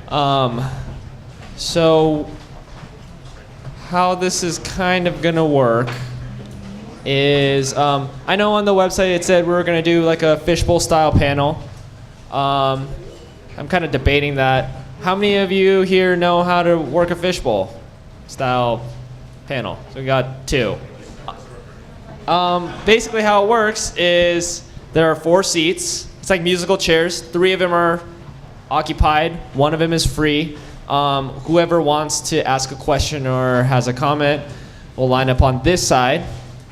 So how this is kind of gonna work is, I know on the website it said we were gonna do like a fishbowl style panel. I'm kind of debating that. How many of you here know how to work a fishbowl style panel? So we got 2. Basically how it works is there are 4 seats. It's like musical chairs. 3 of them are occupied. 1 of them is free. Whoever wants to ask a question or has a comment will line up on this side.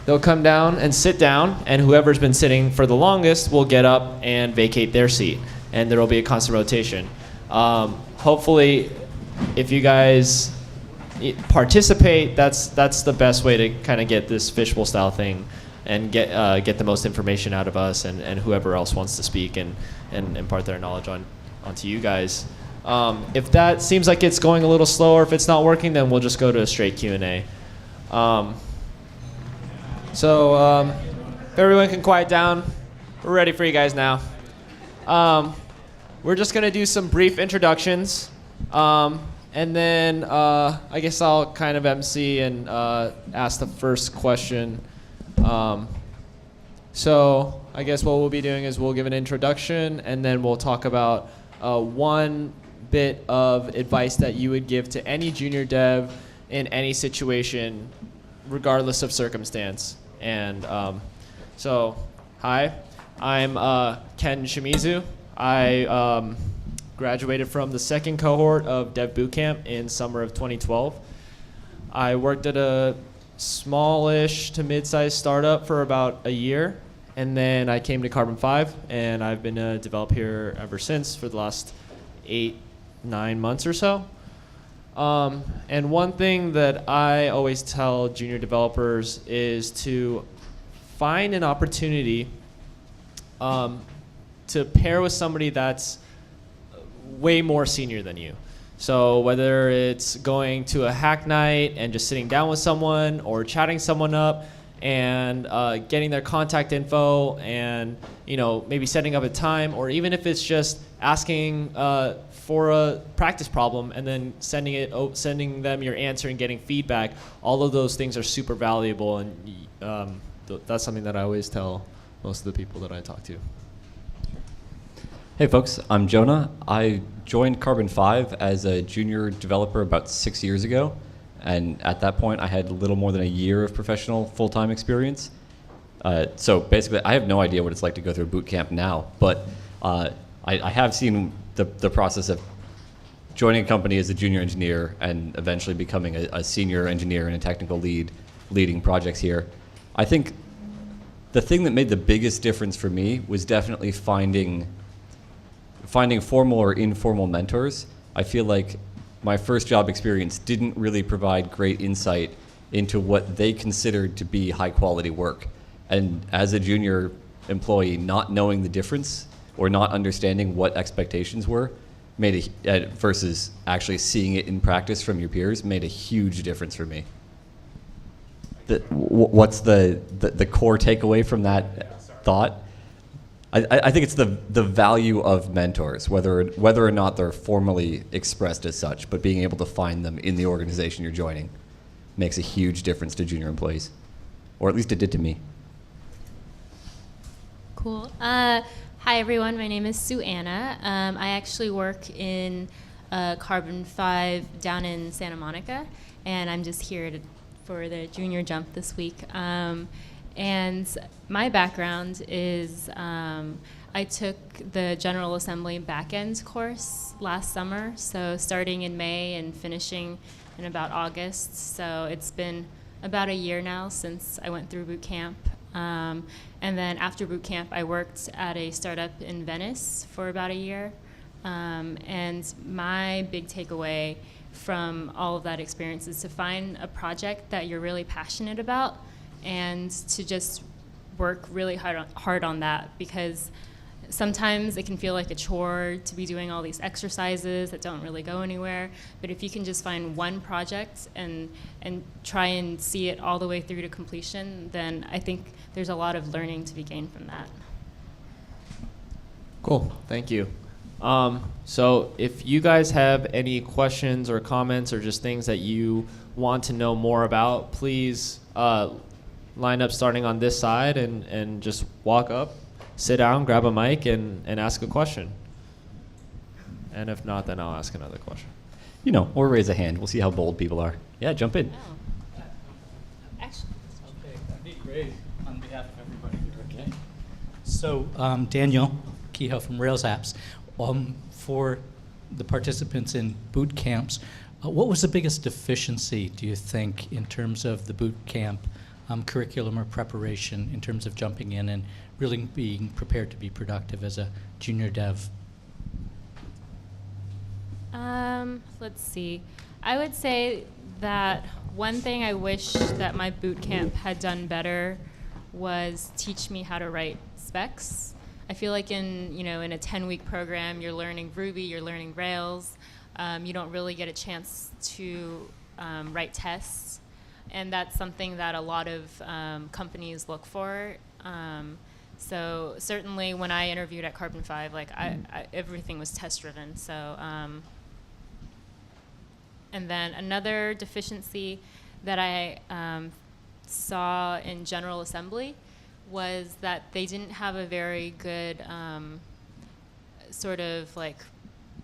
They'll come down and sit down, and whoever's been sitting for the longest will get up and vacate their seat, and there will be a constant rotation. Hopefully, if you guys participate, that's the best way to kind of get this fishbowl style thing and get the most information out of us and whoever else wants to speak and impart their knowledge onto you guys. If that seems like it's going a little slower, if it's not working, then we'll just go to a straight Q&A. So if everyone can quiet down, we're ready for you guys now. We're just going to do some brief introductions, and then I guess I'll kind of MC and ask the first question. So I guess what we'll be doing is we'll give an introduction, and then we'll talk about one bit of advice that you would give to any junior dev in any situation, regardless of circumstance. And so, hi, I'm Ken Shimizu. I graduated from the 2nd cohort of Dev Bootcamp in summer of 2012. I worked at a smallish to mid-sized startup for about a year, and then I came to CarbonFive, and I've been a developer here ever since for the last 8-9 months or so. And one thing that I always tell junior developers is to find an opportunity to pair with somebody that's way more senior than you. So whether it's going to a hack night and just sitting down with someone, or chatting someone up and getting their contact info, and maybe setting up a time, or even if it's just asking for a practice problem and then sending them your answer and getting feedback, all of those things are super valuable, and that's something that I always tell most of the people that I talk to. Hey folks, I'm Jonah. I joined CarbonFive as a junior developer about 6 years ago, and at that point I had a little more than a year of professional full-time experience. So basically I have no idea what it's like to go through boot camp now, but I have seen the process of joining a company as a junior engineer and eventually becoming a senior engineer and a technical lead, leading projects here. I think the thing that made the biggest difference for me was definitely finding formal or informal mentors. I feel like my first job experience didn't really provide great insight into what they considered to be high quality work. And as a junior employee, not knowing the difference or not understanding what expectations were versus actually seeing it in practice from your peers made a huge difference for me. What's the core takeaway from that thought? I think it's the value of mentors, whether or not they're formally expressed as such, but being able to find them in the organization you're joining makes a huge difference to junior employees, or at least it did to me. Cool. Hi everyone, my name is Anna. I actually work in CarbonFive down in Santa Monica, and I'm just here for the junior jump this week. And my background is I took the General Assembly backend course last summer, so starting in May and finishing in about August. So it's been about a year now since I went through boot camp. And then after boot camp, I worked at a startup in Venice for about a year. And my big takeaway from all of that experience is to find a project that you're really passionate about, and to just work really hard on that, because sometimes it can feel like a chore to be doing all these exercises that don't really go anywhere. But if you can just find one project and try and see it all the way through to completion, then I think there's a lot of learning to be gained from that. Cool, thank you. So if you guys have any questions or comments or just things that you want to know more about, please line up starting on this side and just walk up, sit down, grab a mic, and ask a question. And if not, then I'll ask another question. Or raise a hand. We'll see how bold people are. Yeah, jump in. Oh. Actually, Okay, that'd be great on behalf of everybody here, okay? So, Daniel Kehoe from Rails Apps. For the participants in boot camps, what was the biggest deficiency, do you think, in terms of the boot camp curriculum or preparation, in terms of jumping in and really being prepared to be productive as a junior dev? Let's see. I would say that one thing I wish that my boot camp had done better was teach me how to write specs. I feel like in a 10-week program, you're learning Ruby, you're learning Rails. You don't really get a chance to write tests, and that's something that a lot of companies look for. So certainly when I interviewed at CarbonFive, everything was test-driven. So, and then another deficiency that I saw in General Assembly was that they didn't have a very good sort of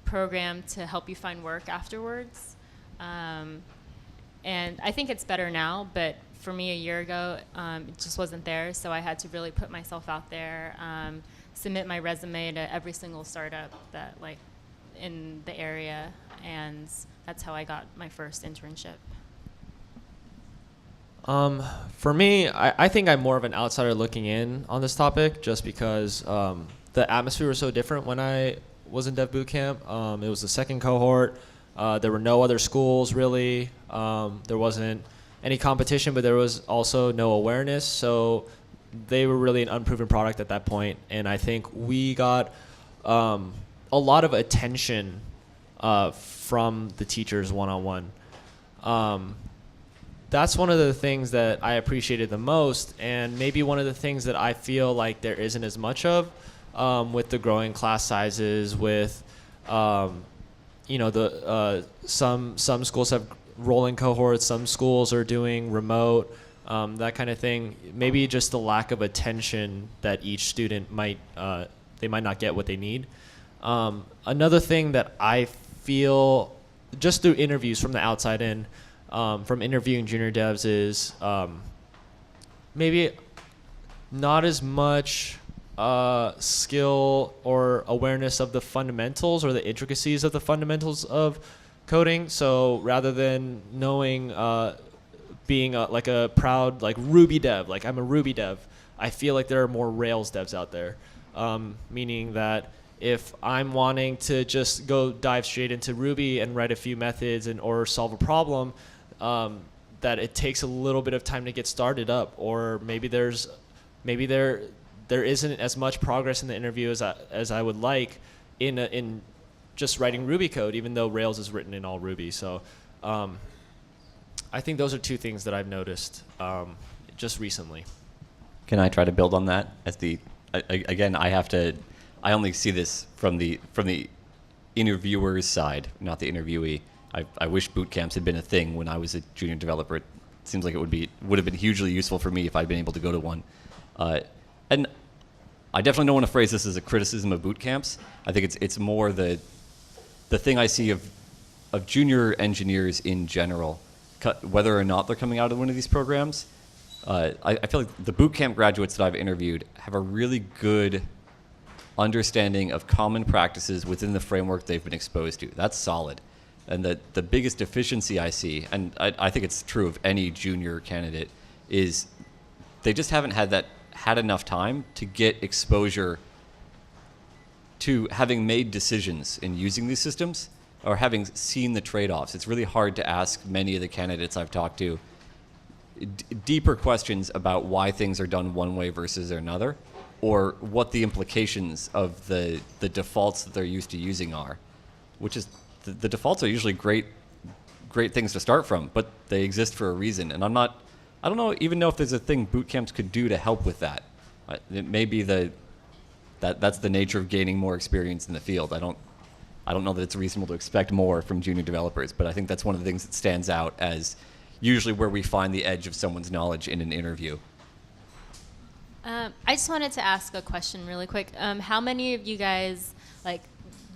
program to help you find work afterwards. And I think it's better now, but for me a year ago, it just wasn't there, so I had to really put myself out there, submit my resume to every single startup that in the area, and that's how I got my first internship. For me, I think I'm more of an outsider looking in on this topic, just because the atmosphere was so different when I was in Dev Bootcamp. It was the second cohort. There were no other schools really. There wasn't any competition, but there was also no awareness. So they were really an unproven product at that point. And I think we got a lot of attention from the teachers one-on-one. That's one of the things that I appreciated the most, and maybe one of the things that I feel like there isn't as much of with the growing class sizes, with some schools have rolling cohorts, some schools are doing remote, that kind of thing. Maybe just the lack of attention that each student might not get what they need. Another thing that I feel just through interviews from the outside in, from interviewing junior devs, is maybe not as much skill or awareness of the fundamentals or the intricacies of the fundamentals of coding. So rather than knowing, being a proud Ruby dev, I'm a Ruby dev, I feel like there are more Rails devs out there, meaning that if I'm wanting to just go dive straight into Ruby and write a few methods or solve a problem, that it takes a little bit of time to get started up, or maybe there isn't as much progress in the interview as I would like in just writing Ruby code, even though Rails is written in all Ruby. So I think those are two things that I've noticed just recently. Can I try to build on that? Again, I only see this from the interviewer's side, not the interviewee. I wish boot camps had been a thing when I was a junior developer. It seems like it would have been hugely useful for me if I'd been able to go to one. And I definitely don't want to phrase this as a criticism of boot camps. I think it's more the thing I see of junior engineers in general, whether or not they're coming out of one of these programs. I feel like the boot camp graduates that I've interviewed have a really good understanding of common practices within the framework they've been exposed to. That's solid. And the biggest deficiency I see, and I think it's true of any junior candidate, is they just haven't had enough time to get exposure to having made decisions in using these systems or having seen the trade-offs. It's really hard to ask many of the candidates I've talked to deeper questions about why things are done one way versus another, or what the implications of the defaults that they're used to using are, which is the defaults are usually great things to start from, but they exist for a reason. And I don't even know if there's a thing boot camps could do to help with that. It may be that's the nature of gaining more experience in the field. I don't I don't know that it's reasonable to expect more from junior developers, but I think that's one of the things that stands out as usually where we find the edge of someone's knowledge in an interview. I just wanted to ask a question really quick. How many of you guys like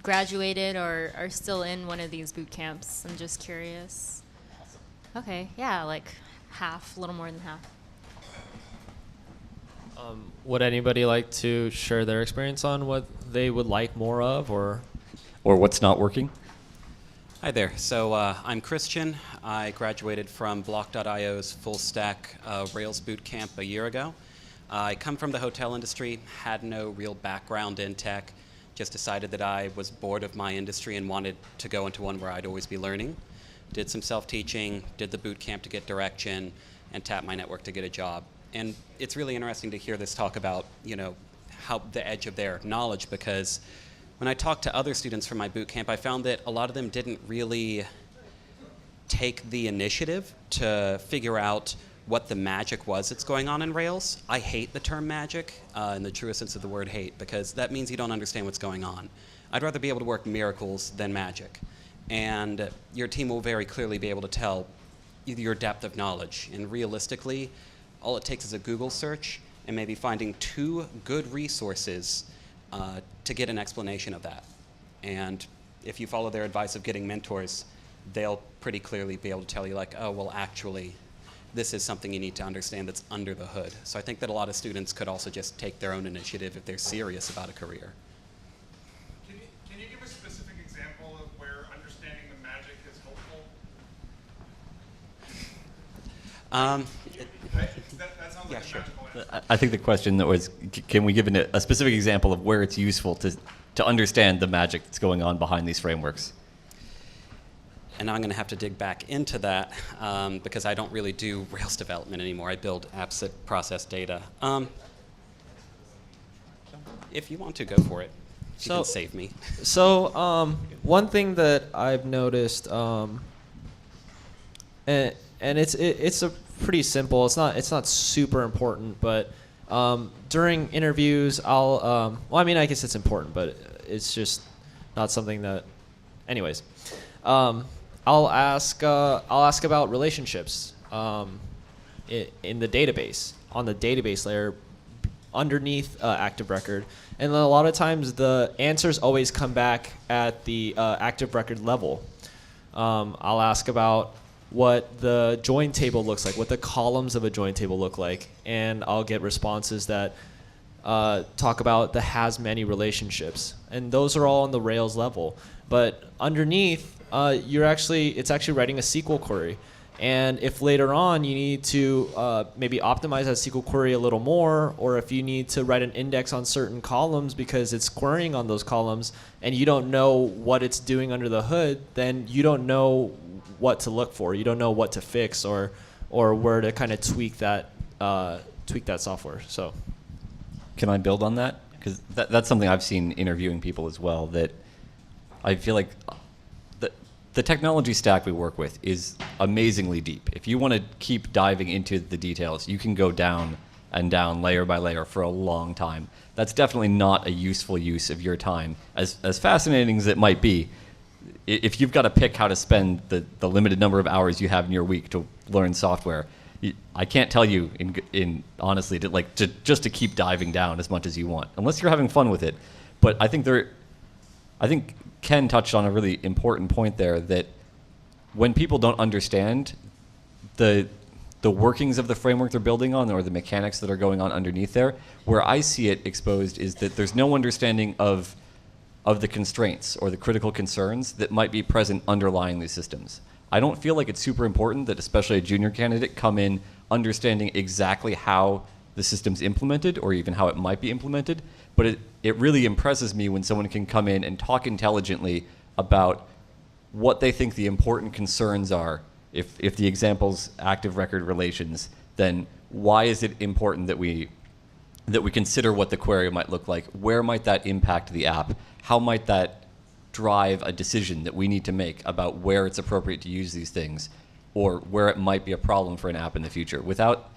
graduated or are still in one of these boot camps? I'm just curious. Okay, yeah, like half, a little more than half. Would anybody like to share their experience on what they would like more of, or what's not working? Hi there. So I'm Christian. I graduated from Block.io's full stack Rails bootcamp a year ago. I come from the hotel industry, had no real background in tech, just decided that I was bored of my industry and wanted to go into one where I'd always be learning. Did some self-teaching, did the bootcamp to get direction, and tapped my network to get a job. And it's really interesting to hear this talk about, how the edge of their knowledge, because when I talked to other students from my boot camp, I found that a lot of them didn't really take the initiative to figure out what the magic was that's going on in Rails. I hate the term magic in the truest sense of the word hate, because that means you don't understand what's going on. I'd rather be able to work miracles than magic. And your team will very clearly be able to tell your depth of knowledge. And realistically, all it takes is a Google search and maybe finding 2 good resources to get an explanation of that. And if you follow their advice of getting mentors, they'll pretty clearly be able to tell you like, oh, well, actually, this is something you need to understand that's under the hood. So I think that a lot of students could also just take their own initiative if they're serious about a career. Can you give a specific example of where understanding the magic is helpful? That sounds like a magical answer. I think the question that was, can we give a specific example of where it's useful to understand the magic that's going on behind these frameworks? And I'm going to have to dig back into that because I don't really do Rails development anymore. I build apps that process data. If you want to, go for it. You can save me. So one thing that I've noticed, and it's a pretty simple. It's not super important, but during interviews, I guess it's important, but it's just not something that. Anyways, I'll ask about relationships in the database, on the database layer underneath active record. And a lot of times the answers always come back at the active record level. I'll ask about what the join table looks like, what the columns of a join table look like, and I'll get responses that talk about the has many relationships. And those are all on the Rails level. But underneath, it's actually writing a SQL query. And if later on you need to maybe optimize that SQL query a little more, or if you need to write an index on certain columns because it's querying on those columns and you don't know what it's doing under the hood, then you don't know what to look for. You don't know what to fix or where to kind of tweak that software. So, can I build on that? Because that's something I've seen interviewing people as well, that I feel like the technology stack we work with is amazingly deep. If you want to keep diving into the details, you can go down and down layer by layer for a long time. That's definitely not a useful use of your time. As fascinating as it might be, if you've got to pick how to spend the limited number of hours you have in your week to learn software, I can't tell you honestly just to keep diving down as much as you want, unless you're having fun with it. But I think Ken touched on a really important point there, that when people don't understand the workings of the framework they're building on or the mechanics that are going on underneath there, where I see it exposed is that there's no understanding of the constraints or the critical concerns that might be present underlying these systems. I don't feel like it's super important that especially a junior candidate come in understanding exactly how the system's implemented or even how it might be implemented, but it really impresses me when someone can come in and talk intelligently about what they think the important concerns are. If the example's active record relations, then why is it important that we consider what the query might look like? Where might that impact the app? How might that drive a decision that we need to make about where it's appropriate to use these things, or where it might be a problem for an app in the future? Without,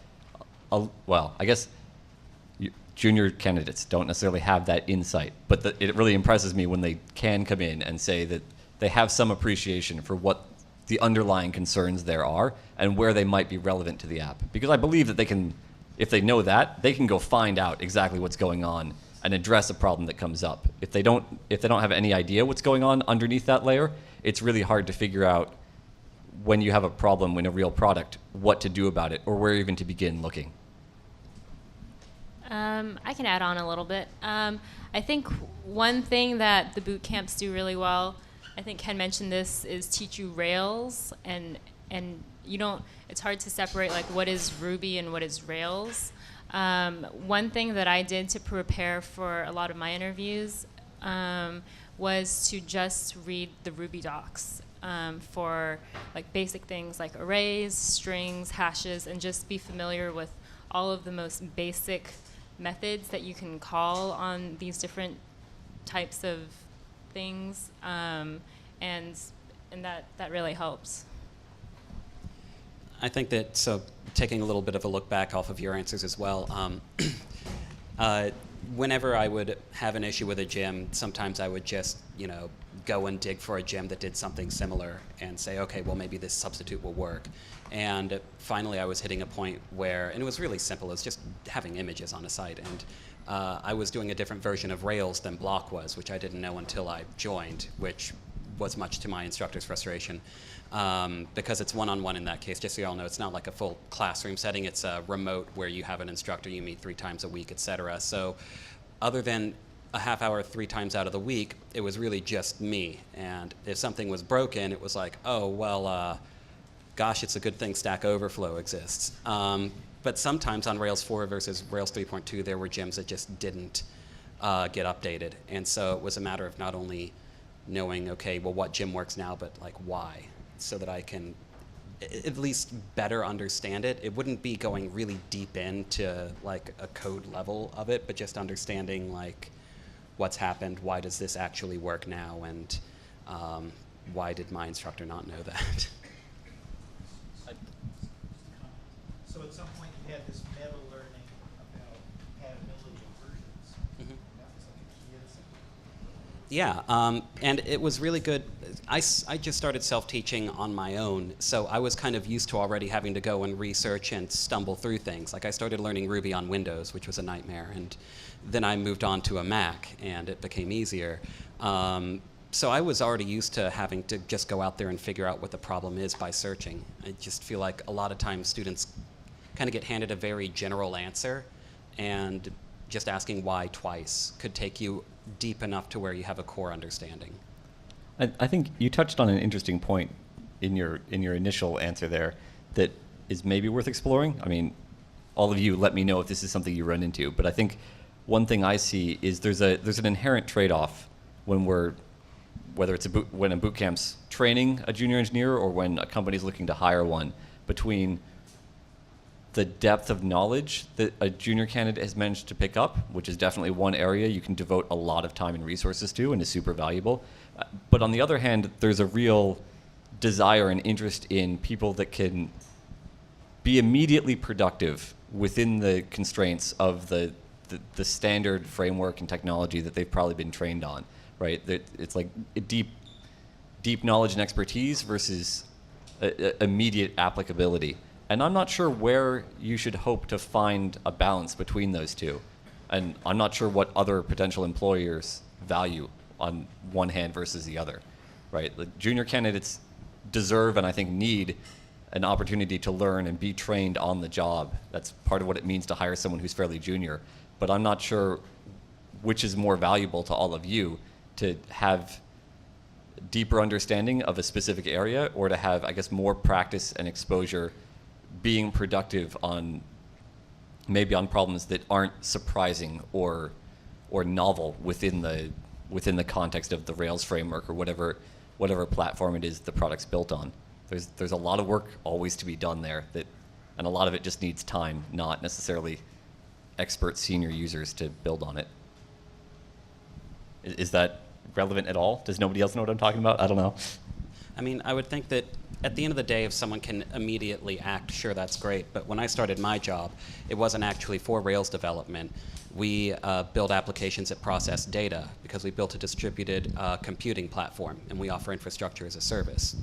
I guess junior candidates don't necessarily have that insight, but it really impresses me when they can come in and say that they have some appreciation for what the underlying concerns there are and where they might be relevant to the app. Because I believe that they can, if they know that, they can go find out exactly what's going on and address a problem that comes up. If they don't have any idea what's going on underneath that layer, it's really hard to figure out when you have a problem in a real product, what to do about it or where even to begin looking. I can add on a little bit. I think one thing that the boot camps do really well, I think Ken mentioned this, is teach you Rails, and you don't. It's hard to separate like what is Ruby and what is Rails. One thing that I did to prepare for a lot of my interviews was to just read the Ruby docs for like basic things like arrays, strings, hashes, and just be familiar with all of the most basic methods that you can call on these different types of things, and that really helps. I think that, so taking a little bit of a look back off of your answers as well, whenever I would have an issue with a gym, sometimes I would just, go and dig for a gym that did something similar and say, okay, well, maybe this substitute will work. And finally, I was hitting a point where, and it was really simple, it was just having images on a site. And I was doing a different version of Rails than Block was, which I didn't know until I joined, which was much to my instructor's frustration. Because it's one-on-one in that case. Just so you all know, it's not like a full classroom setting. It's a remote where you have an instructor, you meet 3 times a week, et cetera. So other than a half hour 3 times out of the week, it was really just me. And if something was broken, it was like, oh, well, gosh, it's a good thing Stack Overflow exists. But sometimes on Rails 4 versus Rails 3.2, there were gyms that just didn't get updated. And so it was a matter of not only knowing, okay, well, what gym works now, but like why, so that I can at least better understand it. It wouldn't be going really deep into like a code level of it, but just understanding like what's happened, why does this actually work now, and why did my instructor not know that? So at some point you had this meta learning about compatibility of versions. Mm-hmm. That was like a key insight. Yeah, and it was really good. I just started self-teaching on my own, so I was kind of used to already having to go and research and stumble through things. Like I started learning Ruby on Windows, which was a nightmare, and then I moved on to a Mac, and it became easier. So I was already used to having to just go out there and figure out what the problem is by searching. I just feel like a lot of times students kind of get handed a very general answer, and just asking why twice could take you deep enough to where you have a core understanding. I think you touched on an interesting point in your initial answer there that is maybe worth exploring. I mean, all of you let me know if this is something you run into, but I think one thing I see is there's an inherent trade-off when whether it's when a boot camp's training a junior engineer or when a company's looking to hire one, between the depth of knowledge that a junior candidate has managed to pick up, which is definitely one area you can devote a lot of time and resources to and is super valuable. But on the other hand, there's a real desire and interest in people that can be immediately productive within the constraints of the standard framework and technology that they've probably been trained on, right? It's like a deep knowledge and expertise versus immediate applicability. And I'm not sure where you should hope to find a balance between those two. And I'm not sure what other potential employers value on one hand versus the other, right? The junior candidates deserve and I think need an opportunity to learn and be trained on the job. That's part of what it means to hire someone who's fairly junior. But I'm not sure which is more valuable to all of you, to have deeper understanding of a specific area or to have, I guess, more practice and exposure being productive on maybe on problems that aren't surprising or novel within the context of the Rails framework or whatever platform it is the product's built on. There's a lot of work always to be done there, and a lot of it just needs time, not necessarily expert senior users to build on it. Is that relevant at all? Does nobody else know what I'm talking about? I don't know. I mean, I would think that at the end of the day, if someone can immediately act, sure, that's great. But when I started my job, it wasn't actually for Rails development. We build applications that process data because we built a distributed computing platform, and we offer infrastructure as a service.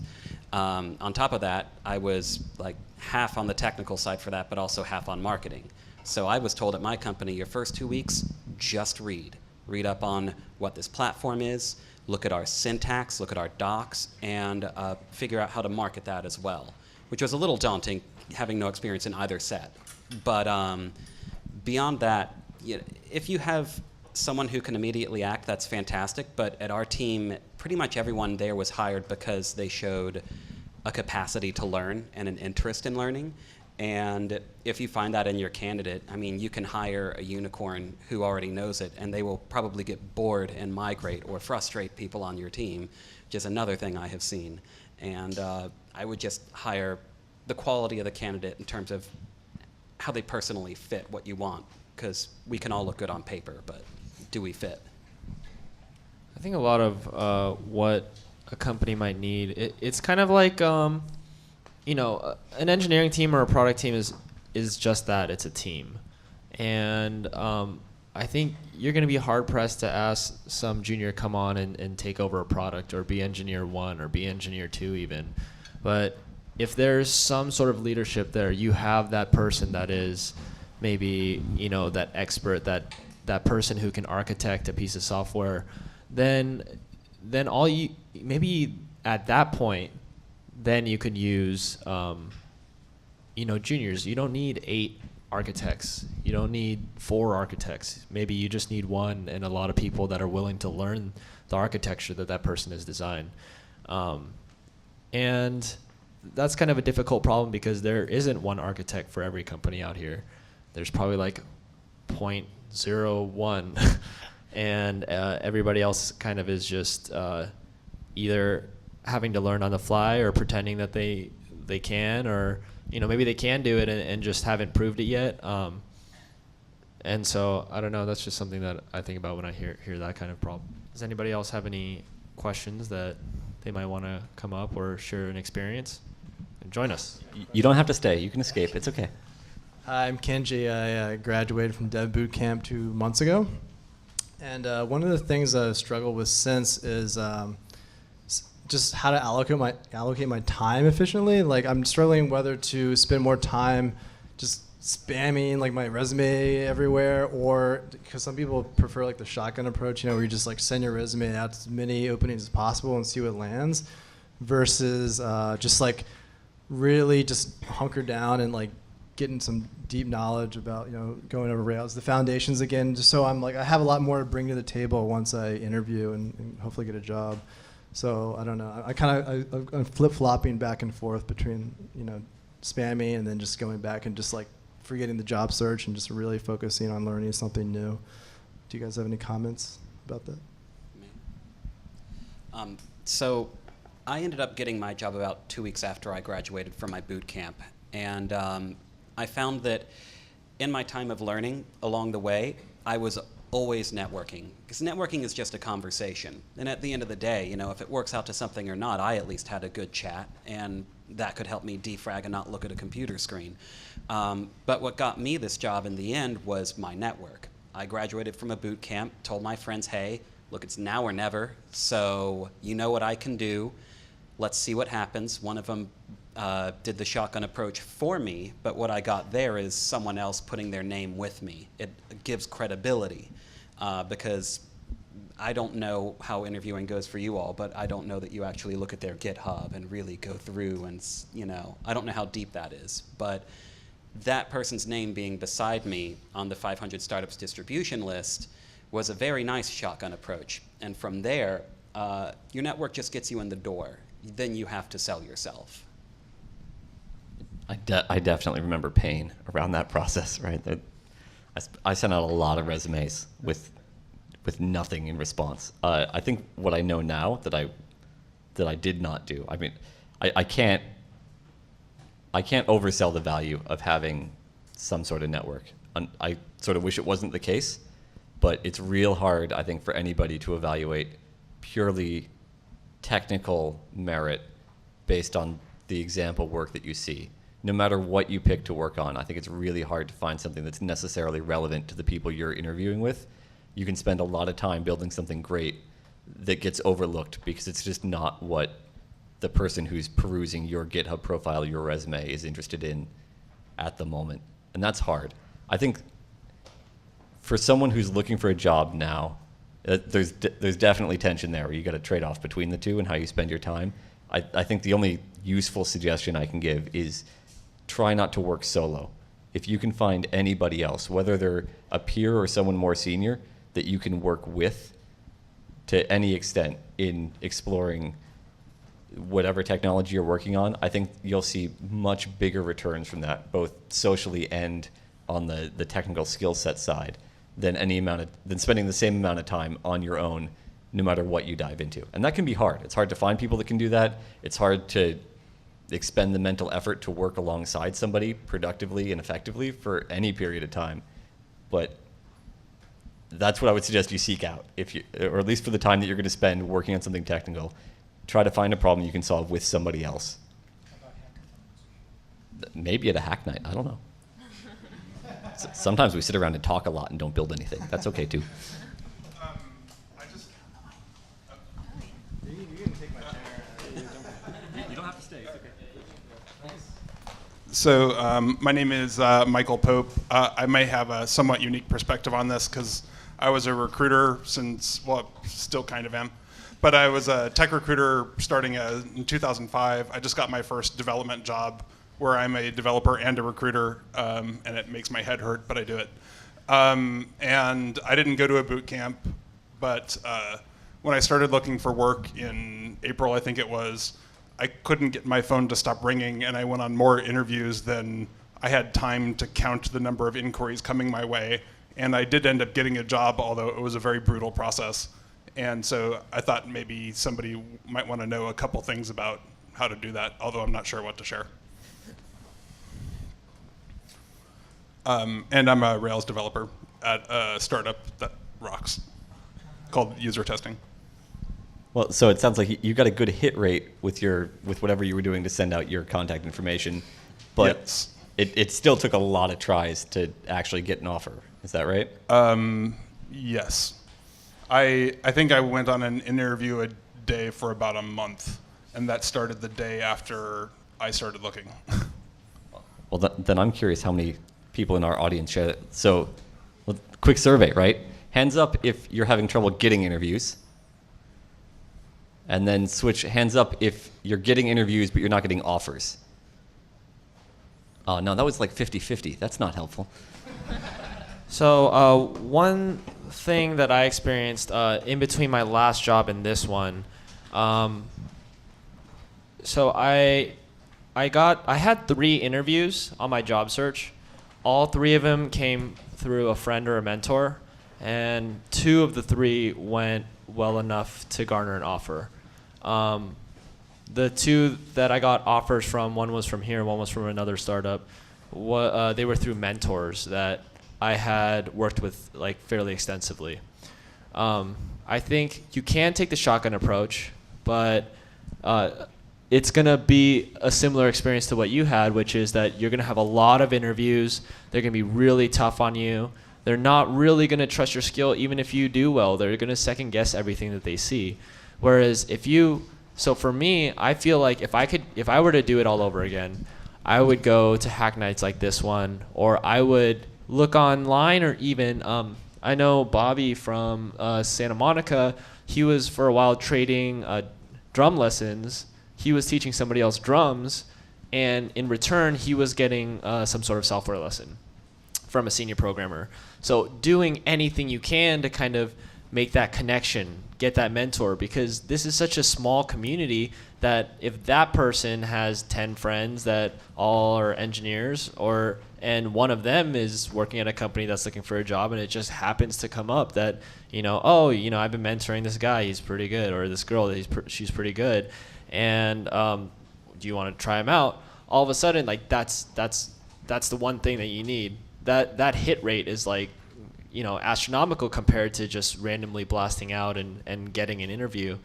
On top of that, I was like half on the technical side for that, but also half on marketing. So I was told at my company, your first 2 weeks, just read. Read up on what this platform is, look at our syntax, look at our docs, and figure out how to market that as well, which was a little daunting, having no experience in either set. But beyond that, if you have someone who can immediately act, that's fantastic. But at our team, pretty much everyone there was hired because they showed a capacity to learn and an interest in learning. And if you find that in your candidate, I mean, you can hire a unicorn who already knows it, and they will probably get bored and migrate or frustrate people on your team, which is another thing I have seen. And I would just hire the quality of the candidate in terms of how they personally fit what you want, because we can all look good on paper, but do we fit? I think a lot of what a company might need, it's kind of like, you know, an engineering team or a product team is just that. It's a team. And I think you're going to be hard-pressed to ask some junior come on and take over a product or be engineer 1 or be engineer 2 even. But if there's some sort of leadership there, you have that person that is maybe, you know, that expert, that person who can architect a piece of software, then all you, maybe at that point, then you could use, you know, juniors. You don't need 8 architects. You don't need 4 architects. Maybe you just need 1 and a lot of people that are willing to learn the architecture that person has designed. And that's kind of a difficult problem because there isn't one architect for every company out here. There's probably like 0.01 and everybody else kind of is just either having to learn on the fly or pretending that they can, or, you know, maybe they can do it and just haven't proved it yet. And so I don't know, that's just something that I think about when I hear that kind of problem. Does anybody else have any questions that they might want to come up or share an experience? And join us. You don't have to stay. You can escape. It's okay. Hi, I'm Kenji. I graduated from Dev Bootcamp 2 months ago. And one of the things I've struggled with since is just how to allocate my time efficiently. Like, I'm struggling whether to spend more time just spamming like my resume everywhere, or because some people prefer like the shotgun approach, you know, where you just like send your resume out to as many openings as possible and see what lands, versus just like really just hunker down and like getting some deep knowledge about, you know, going over Rails, the foundations again, just so I'm like, I have a lot more to bring to the table once I interview and hopefully get a job. So I don't know. I'm flip-flopping back and forth between, you know, spamming and then just going back and just like forgetting the job search and just really focusing on learning something new. Do you guys have any comments about that? So I ended up getting my job about 2 weeks after I graduated from my boot camp. And I found that in my time of learning along the way, I was always networking, because networking is just a conversation. And at the end of the day, you know, if it works out to something or not, I at least had a good chat, and that could help me defrag and not look at a computer screen. But what got me this job in the end was my network. I graduated from a boot camp, told my friends, hey, look, it's now or never, so you know what I can do. Let's see what happens. One of them did the shotgun approach for me, but what I got there is someone else putting their name with me. It gives credibility, because I don't know how interviewing goes for you all, but I don't know that you actually look at their GitHub and really go through and, you know, I don't know how deep that is. But that person's name being beside me on the 500 startups distribution list was a very nice shotgun approach. And from there, your network just gets you in the door. Then you have to sell yourself. I definitely remember pain around that process, right? I sent out a lot of resumes with nothing in response. I think what I know now that I did not do. I mean, I can't oversell the value of having some sort of network. I sort of wish it wasn't the case, but it's real hard, I think, for anybody to evaluate purely technical merit based on the example work that you see. no matter what you pick to work on, I think it's really hard to find something that's necessarily relevant to the people you're interviewing with. You can spend a lot of time building something great that gets overlooked because it's just not what the person who's perusing your GitHub profile, your resume, is interested in at the moment. And that's hard. I think for someone who's looking for a job now, there's definitely tension there where you got to trade off between the two and how you spend your time. I think the only useful suggestion I can give is try not to work solo. If you can find anybody else, whether they're a peer or someone more senior, that you can work with to any extent in exploring whatever technology you're working on, I think you'll see much bigger returns from that, both socially and on the technical skill set side, than spending the same amount of time on your own, no matter what you dive into. And that can be hard. It's hard to find people that can do that. It's hard to expend the mental effort to work alongside somebody productively and effectively for any period of time. But that's what I would suggest you seek out, or at least for the time that you're going to spend working on something technical. Try to find a problem you can solve with somebody else. Maybe at a hack night. I don't know. Sometimes we sit around and talk a lot and don't build anything. That's okay too. You can take my chair. You don't have to stay. It's okay. So my name is Michael Pope. I may have a somewhat unique perspective on this because I was a recruiter still kind of am. But I was a tech recruiter starting in 2005. I just got my first development job where I'm a developer and a recruiter, and it makes my head hurt, but I do it. And I didn't go to a boot camp, but when I started looking for work in April, I think it was, I couldn't get my phone to stop ringing, and I went on more interviews than I had time to count the number of inquiries coming my way. And I did end up getting a job, although it was a very brutal process. And so I thought maybe somebody might want to know a couple things about how to do that, although I'm not sure what to share. And I'm a Rails developer at a startup that rocks called User Testing. Well, so it sounds like you got a good hit rate with whatever you were doing to send out your contact information, but Yes. it still took a lot of tries to actually get an offer. Is that right? Yes. I think I went on an interview a day for about a month, and that started the day after I started looking. Well, then I'm curious how many people in our audience share that. So, quick survey, right? Hands up if you're having trouble getting interviews. And then switch hands up if you're getting interviews but you're not getting offers. Oh, no, that was like 50-50. That's not helpful. So one thing that I experienced in between my last job and this one, so I had 3 interviews on my job search. All 3 of them came through a friend or a mentor, and 2 of the 3 went well enough to garner an offer. The 2 that I got offers from, one was from here, one was from another startup. They were through mentors that I had worked with like fairly extensively. I think you can take the shotgun approach, but it's going to be a similar experience to what you had, which is that you're going to have a lot of interviews. They're going to be really tough on you. They're not really going to trust your skill, even if you do well. They're going to second guess everything that they see. Whereas so for me, I feel like if I were to do it all over again, I would go to hack nights like this one, or I would look online, or even I know Bobby from Santa Monica. He was for a while trading drum lessons. He was teaching somebody else drums, and in return, he was getting some sort of software lesson from a senior programmer. So doing anything you can to kind of make that connection, get that mentor, because this is such a small community that if that person has 10 friends that all are engineers, and one of them is working at a company that's looking for a job, and it just happens to come up that, I've been mentoring this guy, he's pretty good, or this girl, she's pretty good, and do you want to try him out? All of a sudden, like that's the one thing that you need. That hit rate is like, astronomical compared to just randomly blasting out and getting an interview.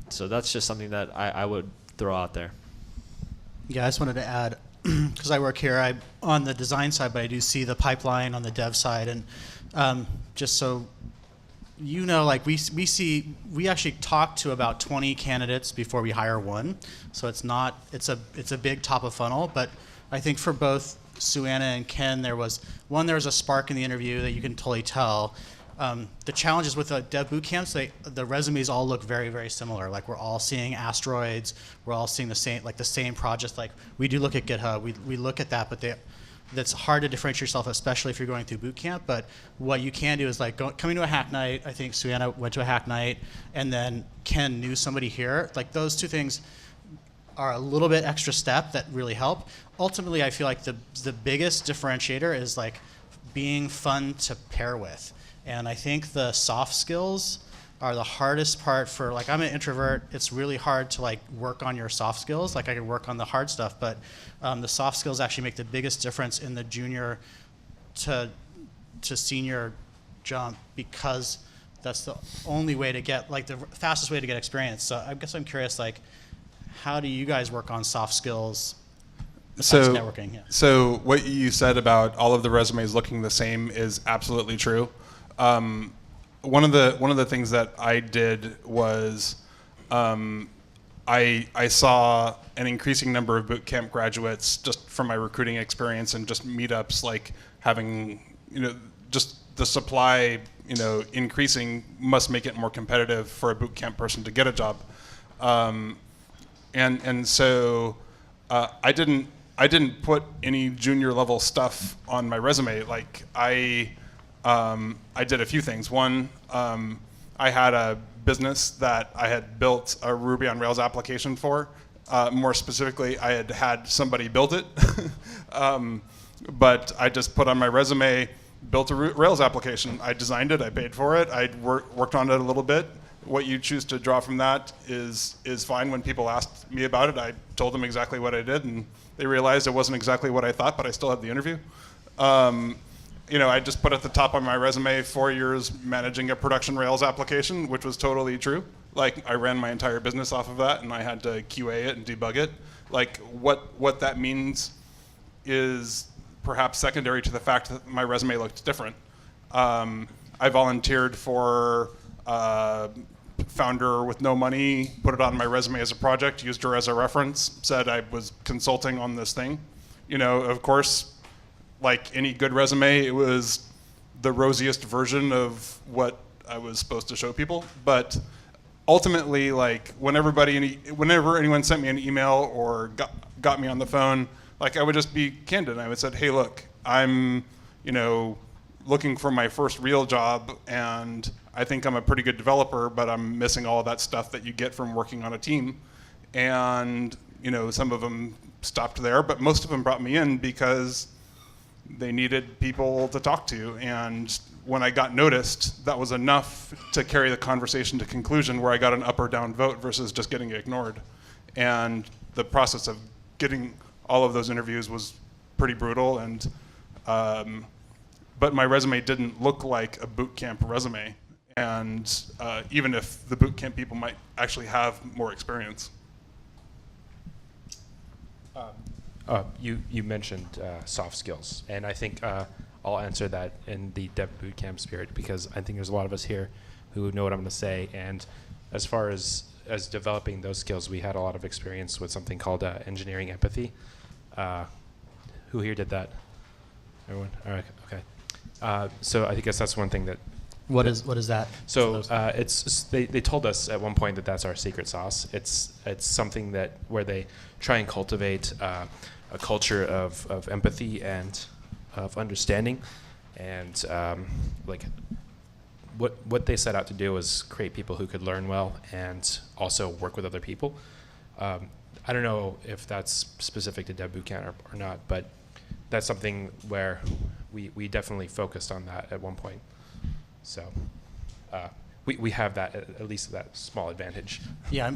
So that's just something that I would throw out there. Yeah, I just wanted to add, because I work here, I'm on the design side, but I do see the pipeline on the dev side. And just so you know, like we actually talk to about 20 candidates before we hire one. So it's a big top of funnel. But I think for both Suanna and Ken, there was a spark in the interview that you can totally tell. The challenges with the Dev Bootcamps, the resumes all look very, very similar. Like we're all seeing asteroids, we're all seeing the same projects. Like we do look at GitHub, we look at that, but that's hard to differentiate yourself, especially if you're going through boot camp. But what you can do is like coming to a hack night. I think Suanna went to a hack night, and then Ken knew somebody here. Like those two things are a little bit extra step that really help. Ultimately, I feel like the biggest differentiator is like being fun to pair with. And I think the soft skills are the hardest part for, like, I'm an introvert. It's really hard to like work on your soft skills. Like I can work on the hard stuff, but the soft skills actually make the biggest difference in the junior to senior jump, because that's the only way to get, like, the fastest way to get experience. So I guess I'm curious, like, how do you guys work on soft skills besides networking? Yeah. So what you said about all of the resumes looking the same is absolutely true. One of the things that I did was I saw an increasing number of bootcamp graduates just from my recruiting experience and just meetups, like having, just the supply, increasing must make it more competitive for a bootcamp person to get a job. And so I didn't put any junior level stuff on my resume. Like I did a few things. One, I had a business that I had built a Ruby on Rails application for. More specifically, I had somebody build it. But I just put on my resume, built a Rails application. I designed it, I paid for it, I worked on it a little bit. What you choose to draw from that is fine. When people asked me about it, I told them exactly what I did, and they realized it wasn't exactly what I thought, but I still had the interview. I just put at the top of my resume 4 years managing a production Rails application, which was totally true. Like I ran my entire business off of that, and I had to QA it and debug it. Like what that means is perhaps secondary to the fact that my resume looked different. I volunteered for founder with no money, put it on my resume as a project, used her as a reference, said I was consulting on this thing. Of course, like any good resume, it was the rosiest version of what I was supposed to show people. But ultimately, like whenever anyone sent me an email or got me on the phone, like I would just be candid. And I would say, hey, look, I'm, looking for my first real job, and I think I'm a pretty good developer, but I'm missing all of that stuff that you get from working on a team. And some of them stopped there, but most of them brought me in because they needed people to talk to. And when I got noticed, that was enough to carry the conversation to conclusion, where I got an up or down vote versus just getting ignored. And the process of getting all of those interviews was pretty brutal. And but my resume didn't look like a boot camp resume. And even if the boot camp people might actually have more experience. You mentioned soft skills, and I think I'll answer that in the Dev Bootcamp spirit, because I think there's a lot of us here who know what I'm going to say. And as far as developing those skills, we had a lot of experience with something called engineering empathy. Who here did that? Everyone? All right, okay. So I guess that's one thing that. What is that? So they told us at one point that that's our secret sauce. It's something where they try and cultivate a culture of empathy and of understanding, and what they set out to do was create people who could learn well and also work with other people. I don't know if that's specific to Dev Bootcamp or not, but that's something where we definitely focused on that at one point. So we have that, at least that small advantage. Yeah,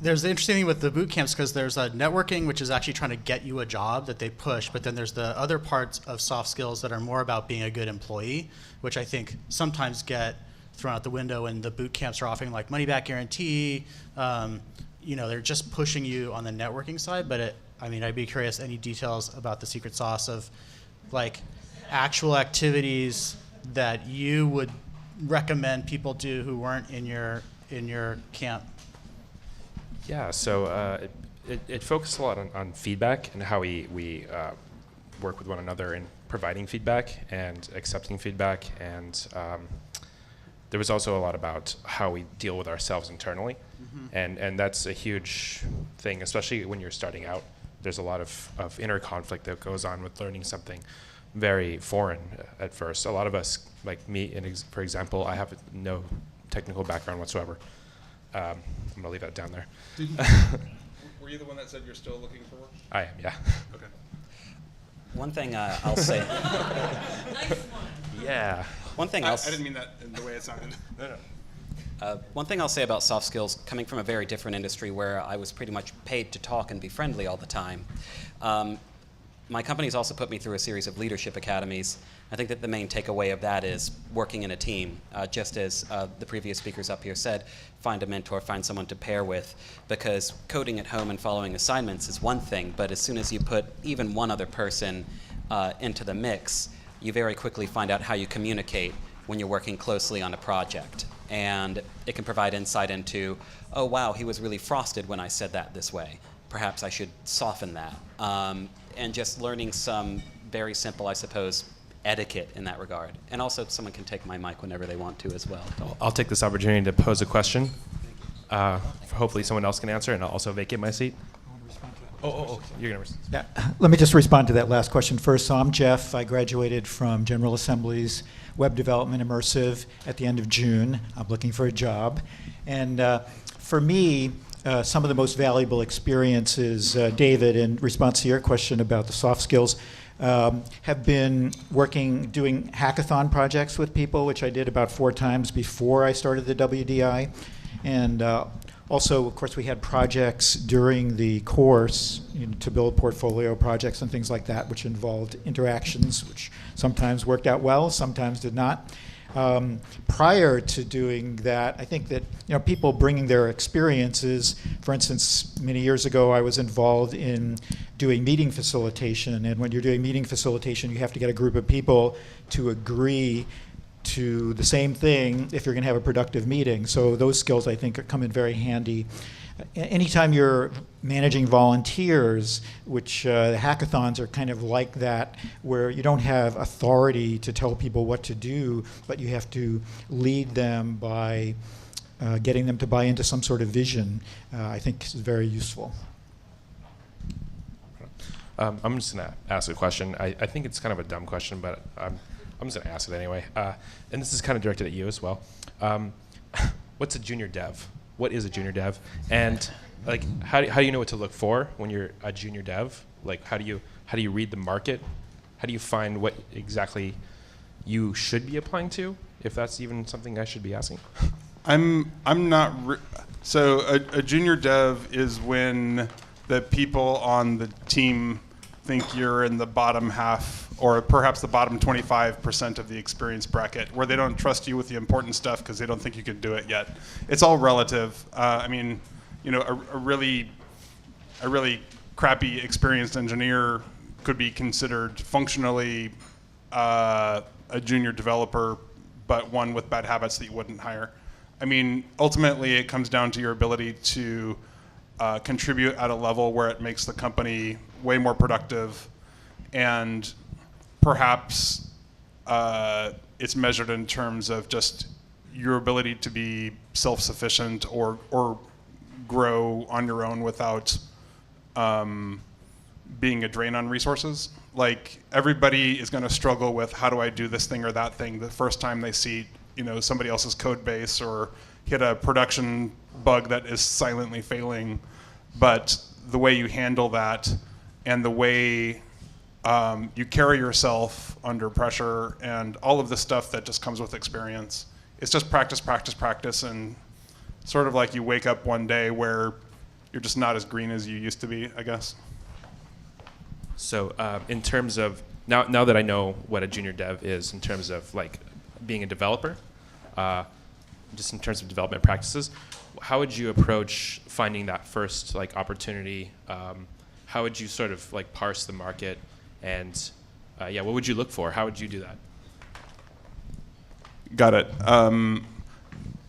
there's the interesting thing with the boot camps, because there's a networking, which is actually trying to get you a job that they push, but then there's the other parts of soft skills that are more about being a good employee, which I think sometimes get thrown out the window, and the boot camps are offering like money back guarantee, they're just pushing you on the networking side, but I'd be curious, any details about the secret sauce of like actual activities that you would recommend people do who weren't in your camp? Yeah, so it focused a lot on feedback and how we work with one another in providing feedback and accepting feedback, and there was also a lot about how we deal with ourselves internally, and that's a huge thing, especially when you're starting out. There's a lot of inner conflict that goes on with learning something very foreign at first. A lot of us, like me, for example, I have no technical background whatsoever. I'm going to leave that down there. Were you the one that said you're still looking for work? I am, yeah. Okay. One thing I'll say. Yeah. One thing I else. didn't mean that in the way it sounded. No. One thing I'll say about soft skills, coming from a very different industry where I was pretty much paid to talk and be friendly all the time, my company's also put me through a series of leadership academies. I think that the main takeaway of that is working in a team. Just as the previous speakers up here said, find a mentor, find someone to pair with, because coding at home and following assignments is one thing, but as soon as you put even one other person into the mix, you very quickly find out how you communicate when you're working closely on a project. And it can provide insight into, oh wow, he was really frosted when I said that this way. Perhaps I should soften that. And just learning some very simple, I suppose, etiquette in that regard. And also someone can take my mic whenever they want to as well. I'll take this opportunity to pose a question. Hopefully someone else can answer, and I'll also vacate my seat. You're going to respond. Yeah, let me just respond to that last question first. So I'm Jeff. I graduated from General Assembly's Web Development Immersive at the end of June. I'm looking for a job. And for me, some of the most valuable experiences, David, in response to your question about the soft skills, have been doing hackathon projects with people, which I did about 4 times before I started the WDI. And also, of course, we had projects during the course to build portfolio projects and things like that, which involved interactions, which sometimes worked out well, sometimes did not. Prior to doing that, I think that people bringing their experiences. For instance, many years ago, I was involved in doing meeting facilitation, and when you're doing meeting facilitation, you have to get a group of people to agree to the same thing if you're going to have a productive meeting. So those skills, I think, come in very handy. Anytime you're managing volunteers, which hackathons are kind of like that, where you don't have authority to tell people what to do, but you have to lead them by getting them to buy into some sort of vision, I think is very useful. I'm just going to ask a question. I think it's kind of a dumb question, but I'm just going to ask it anyway. And this is kind of directed at you as well. What's a junior dev? What is a junior dev? And like, how do you know what to look for when you're a junior dev? Like, how do you read the market? How do you find what exactly you should be applying to? If that's even something I should be asking. I'm not. So a junior dev is when the people on the team think you're in the bottom half, or perhaps the bottom 25% of the experience bracket, where they don't trust you with the important stuff because they don't think you can do it yet. It's all relative. I mean, a really crappy experienced engineer could be considered functionally a junior developer, but one with bad habits that you wouldn't hire. I mean, ultimately, it comes down to your ability to contribute at a level where it makes the company way more productive, and perhaps it's measured in terms of just your ability to be self-sufficient or grow on your own without being a drain on resources. Like, everybody is going to struggle with how do I do this thing or that thing the first time they see somebody else's code base or hit a production bug that is silently failing. But the way you handle that and the way you carry yourself under pressure and all of the stuff that just comes with experience, it's just practice, practice, practice, and sort of like you wake up one day where you're just not as green as you used to be, I guess. So in terms of, now that I know what a junior dev is in terms of like being a developer, just in terms of development practices, how would you approach finding that first like opportunity? How would you sort of like parse the market, and what would you look for? How would you do that? Got it.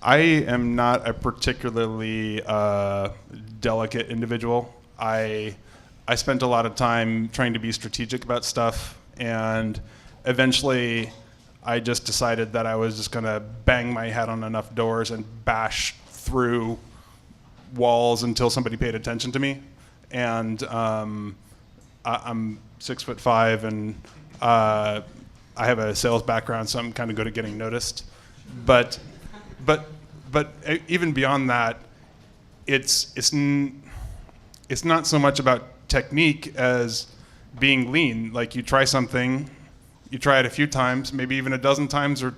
I am not a particularly delicate individual. I spent a lot of time trying to be strategic about stuff, and eventually I just decided that I was just going to bang my head on enough doors and bash through walls until somebody paid attention to me. And I'm 6'5", and I have a sales background, so I'm kind of good at getting noticed. But even beyond that, it's not so much about technique as being lean. Like, you try something, you try it a few times, maybe even a dozen times or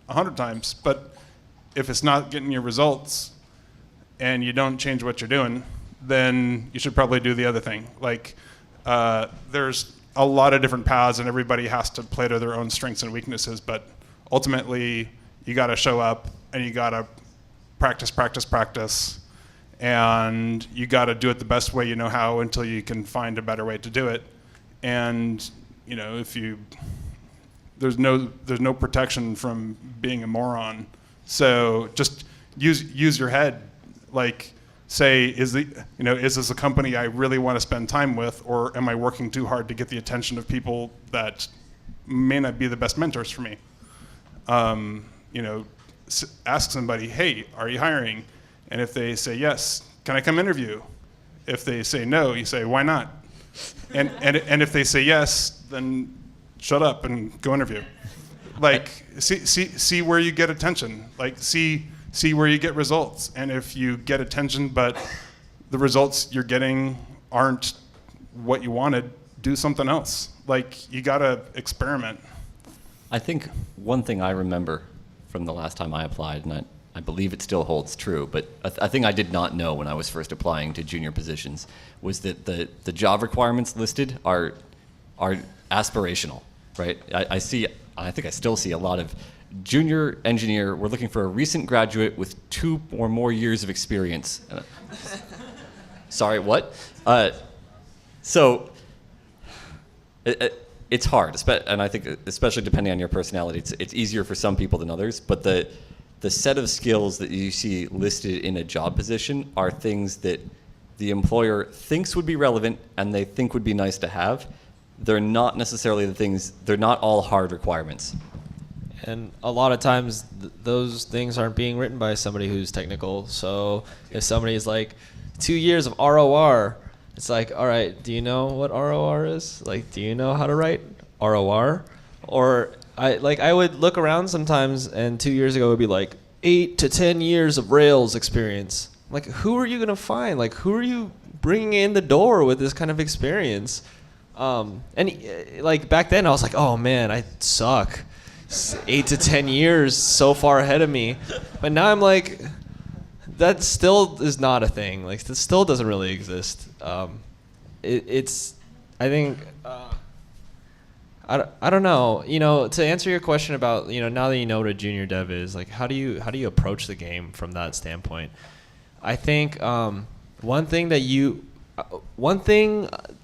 100 times, but if it's not getting your results and you don't change what you're doing, then you should probably do the other thing. Like, there's a lot of different paths, and everybody has to play to their own strengths and weaknesses, but ultimately you got to show up and you got to practice, and you got to do it the best way you know how until you can find a better way to do it. And there's no protection from being a moron. So just use your head. Like, say, is this a company I really want to spend time with, or am I working too hard to get the attention of people that may not be the best mentors for me? Ask somebody, hey, are you hiring? And if they say yes, can I come interview? If they say no, you say, why not? And if they say yes, then shut up and go interview. Like, see where you get attention. Like, see where you get results. And if you get attention but the results you're getting aren't what you wanted, do something else. Like, you gotta experiment. I think one thing I remember from the last time I applied, and I believe it still holds true, but a thing I did not know when I was first applying to junior positions was that the job requirements listed are aspirational, right? I think I still see a lot of junior engineer. We're looking for a recent graduate with 2 or more years of experience. Sorry, what? So it's hard, and I think especially depending on your personality, it's easier for some people than others. But the set of skills that you see listed in a job position are things that the employer thinks would be relevant and they think would be nice to have. They're not necessarily the things. They're not all hard requirements. And a lot of times those things aren't being written by somebody who's technical. So if somebody is like 2 years of ROR, it's like, all right, do you know what ROR is? Like, do you know how to write ROR? Or I would look around sometimes, and 2 years ago it would be like 8 to 10 years of Rails experience. Like, who are you gonna find? Like, who are you bringing in the door with this kind of experience? Like, back then I was like, oh man, I suck. 8 to 10 years so far ahead of me. But now I'm like, that still is not a thing. Like, that still doesn't really exist. It's, I think, I don't know. To answer your question about, now that you know what a junior dev is, like, how do you approach the game from that standpoint? I think one thing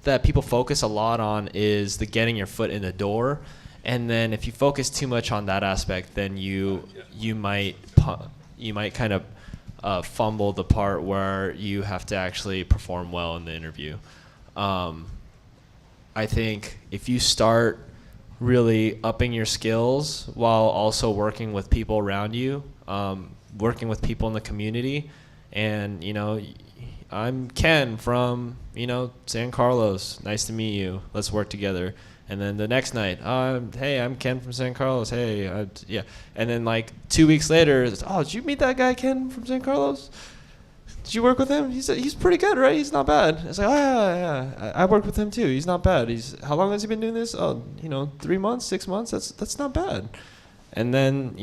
that people focus a lot on is the getting your foot in the door. And then if you focus too much on that aspect, then you might kind of fumble the part where you have to actually perform well in the interview. I think if you start really upping your skills while also working with people around you, working with people in the community, and I'm Ken from San Carlos. Nice to meet you. Let's work together. And then the next night, hey, I'm Ken from San Carlos. Hey, yeah. And then like 2 weeks later, it's, did you meet that guy Ken from San Carlos? Did you work with him? He's pretty good, right? He's not bad. It's like, yeah. I worked with him too. He's not bad. How long has he been doing this? 3 months, 6 months. That's not bad. And then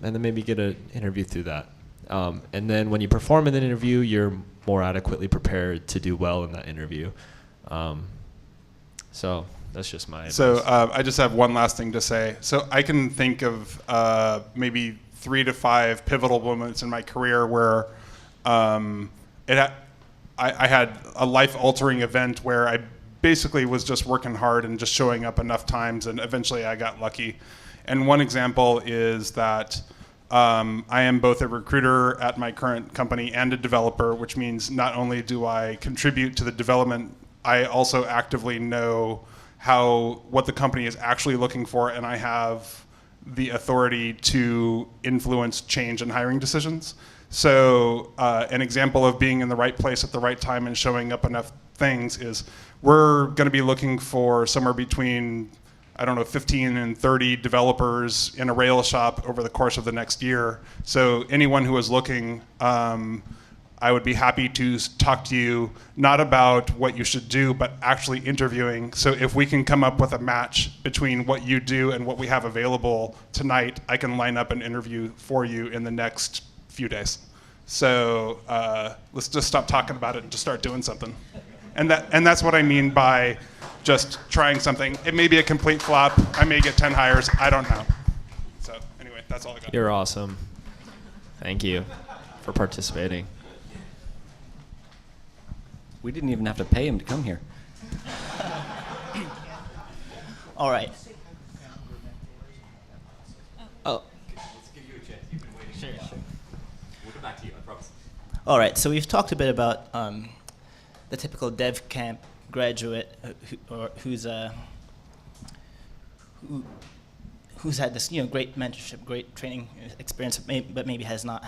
maybe get an interview through that. And then when you perform in an interview, you're more adequately prepared to do well in that interview. So that's just my advice. So I just have one last thing to say. So I can think of maybe 3 to 5 pivotal moments in my career where I had a life-altering event where I basically was just working hard and just showing up enough times, and eventually I got lucky. And one example is that I am both a recruiter at my current company and a developer, which means not only do I contribute to the development, I also actively know what the company is actually looking for, and I have the authority to influence change in hiring decisions. So an example of being in the right place at the right time and showing up enough things is we're going to be looking for somewhere between, 15 and 30 developers in a Rails shop over the course of the next year. So anyone who is looking, I would be happy to talk to you, not about what you should do, but actually interviewing. So if we can come up with a match between what you do and what we have available tonight, I can line up an interview for you in the next few days. So let's just stop talking about it and just start doing something. And that's what I mean by just trying something. It may be a complete flop. I may get 10 hires. I don't know. So anyway, that's all I got. You're awesome. Thank you for participating. We didn't even have to pay him to come here. All right. Oh. Let's give you a chance. You've been waiting. Sure. We'll come back to you, I promise. All right. So we've talked a bit about the typical dev camp graduate who's had this great mentorship, great training experience, but maybe has not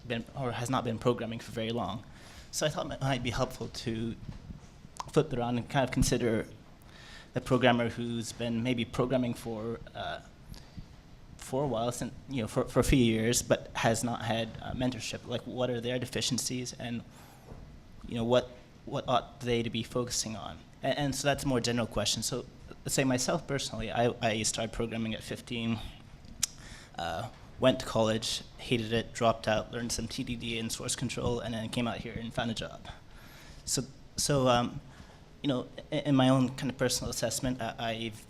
been programming for very long. So I thought it might be helpful to flip it around and kind of consider the programmer who's been maybe programming for a while, since, for a few years, but has not had mentorship. Like, what are their deficiencies, and what ought they to be focusing on? And so that's a more general question. So let's say myself personally, I started programming at 15. Went to college, hated it, dropped out, learned some TDD and source control, and then came out here and found a job. So in my own kind of personal assessment, I've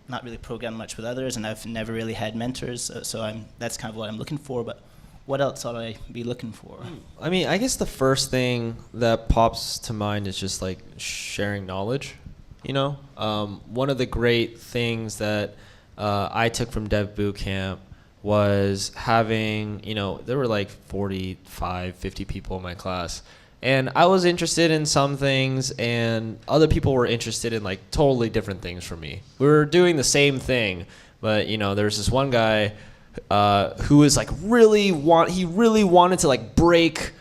not really programmed much with others, and I've never really had mentors. So that's kind of what I'm looking for. But what else ought I be looking for? I mean, I guess the first thing that pops to mind is just like sharing knowledge. One of the great things that I took from Dev Bootcamp was having, there were like 45, 50 people in my class. And I was interested in some things, and other people were interested in like totally different things from me. We were doing the same thing, but there was this one guy who was like he really wanted to like break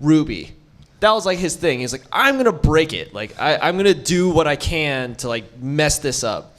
Ruby. That was like his thing. He's like, I'm gonna break it. Like I'm gonna do what I can to like mess this up.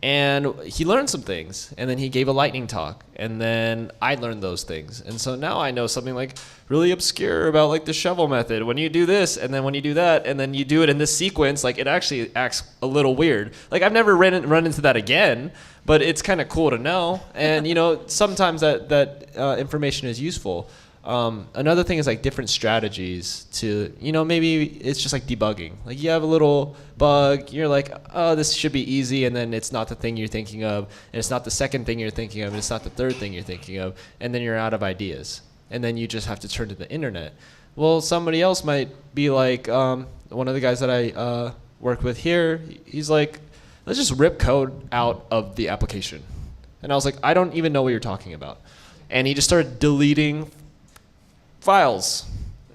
And he learned some things, and then he gave a lightning talk, and then I learned those things. And so now I know something like really obscure about like the shovel method. When you do this, and then when you do that, and then you do it in this sequence, like it actually acts a little weird. Like I've never run into that again, but it's kind of cool to know. And sometimes that information is useful. Another thing is like different strategies to, maybe it's just like debugging. Like you have a little bug, you're like, oh, this should be easy, and then it's not the thing you're thinking of, and it's not the second thing you're thinking of, and it's not the third thing you're thinking of, and then you're out of ideas. And then you just have to turn to the internet. Well, somebody else might be like, one of the guys that I work with here, he's like, let's just rip code out of the application. And I was like, I don't even know what you're talking about. And he just started deleting files.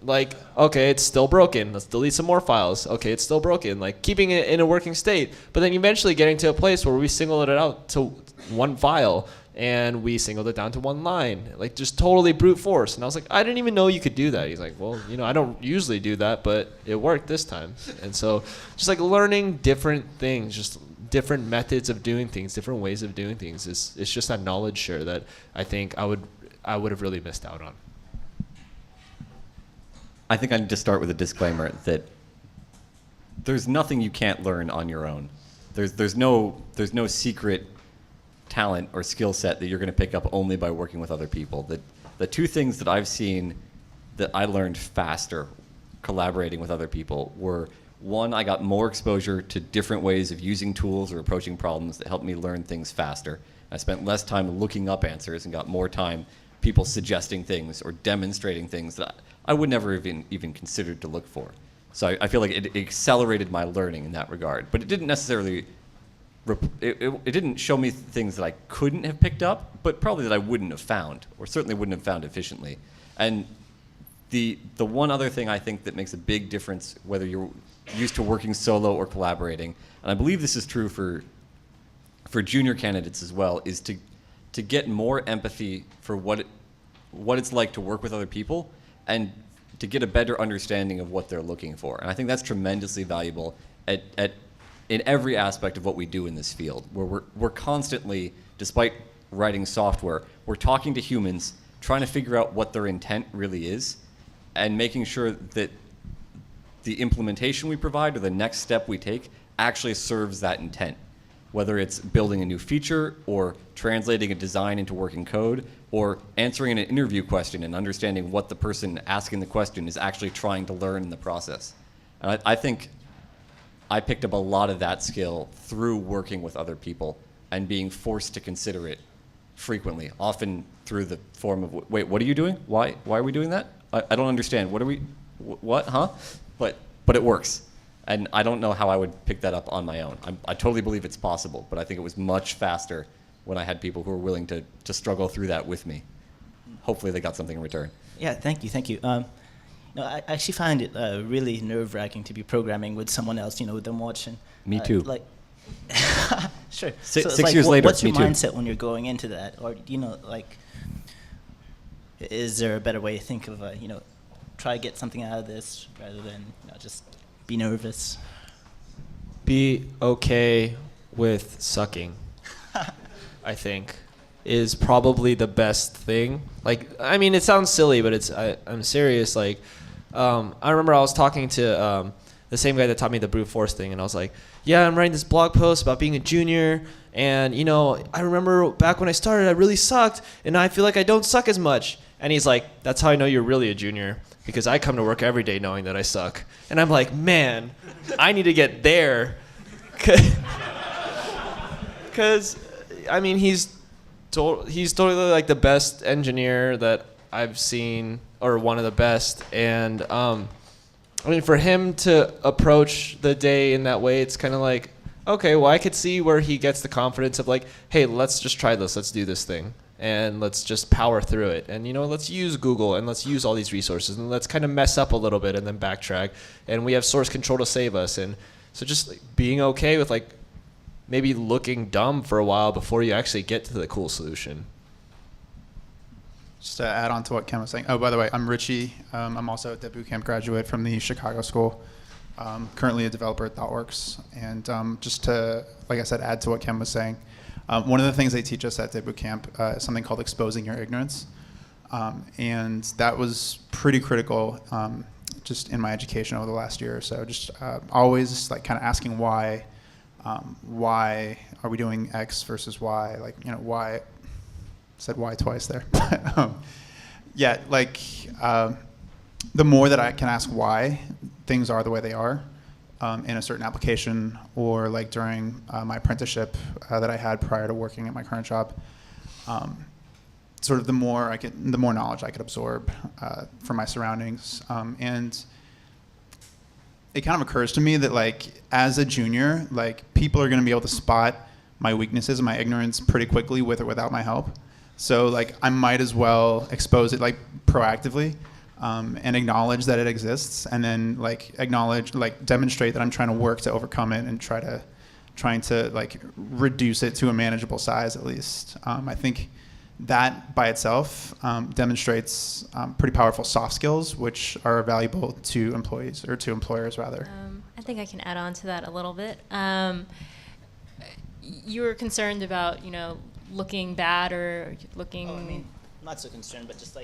Like, okay, it's still broken. Let's delete some more files. Okay, it's still broken. Like keeping it in a working state. But then eventually getting to a place where we singled it out to one file, and we singled it down to one line. Like just totally brute force. And I was like, I didn't even know you could do that. He's like, well, I don't usually do that, but it worked this time. And so just like learning different things, just different methods of doing things, different ways of doing things. It's just that knowledge share that I think I would have really missed out on. I think I need to start with a disclaimer that there's nothing you can't learn on your own. There's no secret talent or skill set that you're going to pick up only by working with other people. The two things that I've seen that I learned faster collaborating with other people were, one, I got more exposure to different ways of using tools or approaching problems that helped me learn things faster. I spent less time looking up answers and got more time people suggesting things or demonstrating things that I would never even considered to look for. So I feel like it accelerated my learning in that regard. But it didn't necessarily, it didn't show me things that I couldn't have picked up, but probably that I wouldn't have found, or certainly wouldn't have found efficiently. And the one other thing I think that makes a big difference, whether you're used to working solo or collaborating, and I believe this is true for junior candidates as well, is to get more empathy for what it's like to work with other people, and to get a better understanding of what they're looking for. And I think that's tremendously valuable in every aspect of what we do in this field, where we're constantly, despite writing software, we're talking to humans, trying to figure out what their intent really is, and making sure that the implementation we provide or the next step we take actually serves that intent. Whether it's building a new feature or translating a design into working code or answering an interview question and understanding what the person asking the question is actually trying to learn in the process. And I think I picked up a lot of that skill through working with other people and being forced to consider it frequently, often through the form of, wait, what are you doing? Why are we doing that? I don't understand. What, huh? But it works. And I don't know how I would pick that up on my own. I totally believe it's possible, but I think it was much faster when I had people who were willing to struggle through that with me. Hopefully they got something in return. Yeah, thank you. No, I actually find it really nerve-wracking to be programming with someone else, with them watching. Me too. Sure. Six years later, what's your me too. mindset when you're going into that? Or, is there a better way to think of, try to get something out of this rather than just be nervous? Be okay with sucking, I think, is probably the best thing. It sounds silly, but I'm serious. I remember I was talking to the same guy that taught me the brute force thing, and I was like, yeah, I'm writing this blog post about being a junior, and I remember back when I started, I really sucked, and I feel like I don't suck as much. And he's like, that's how I know you're really a junior, because I come to work every day knowing that I suck. And I'm like, man, I need to get there. Because, he's totally like the best engineer that I've seen, or one of the best. And for him to approach the day in that way, it's kind of like, okay, well, I could see where he gets the confidence of like, hey, let's just try this. Let's do this thing. And let's just power through it. And, let's use Google and let's use all these resources and let's kind of mess up a little bit and then backtrack. And we have source control to save us. And so just being okay with maybe looking dumb for a while before you actually get to the cool solution. Just to add on to what Ken was saying. Oh, by the way, I'm Richie. I'm also a Dev Bootcamp graduate from the Chicago School. Currently a developer at ThoughtWorks. And just to, like I said, add to what Ken was saying. One of the things they teach us at Dev Bootcamp is something called exposing your ignorance. And that was pretty critical just in my education over the last year or so. Just always kind of asking why are we doing X versus Y? Why, said why twice there. The more that I can ask why things are the way they are, in a certain application, or during my apprenticeship that I had prior to working at my current job, the more knowledge I could absorb from my surroundings, and it kind of occurs to me that as a junior, people are going to be able to spot my weaknesses and my ignorance pretty quickly with or without my help. So I might as well expose it proactively. And acknowledge that it exists, and then demonstrate that I'm trying to work to overcome it and trying to reduce it to a manageable size at least. I think that by itself demonstrates pretty powerful soft skills, which are valuable to employees, or to employers rather. I think I can add on to that a little bit. You were concerned about looking bad or looking. Oh, I'm not so concerned, but just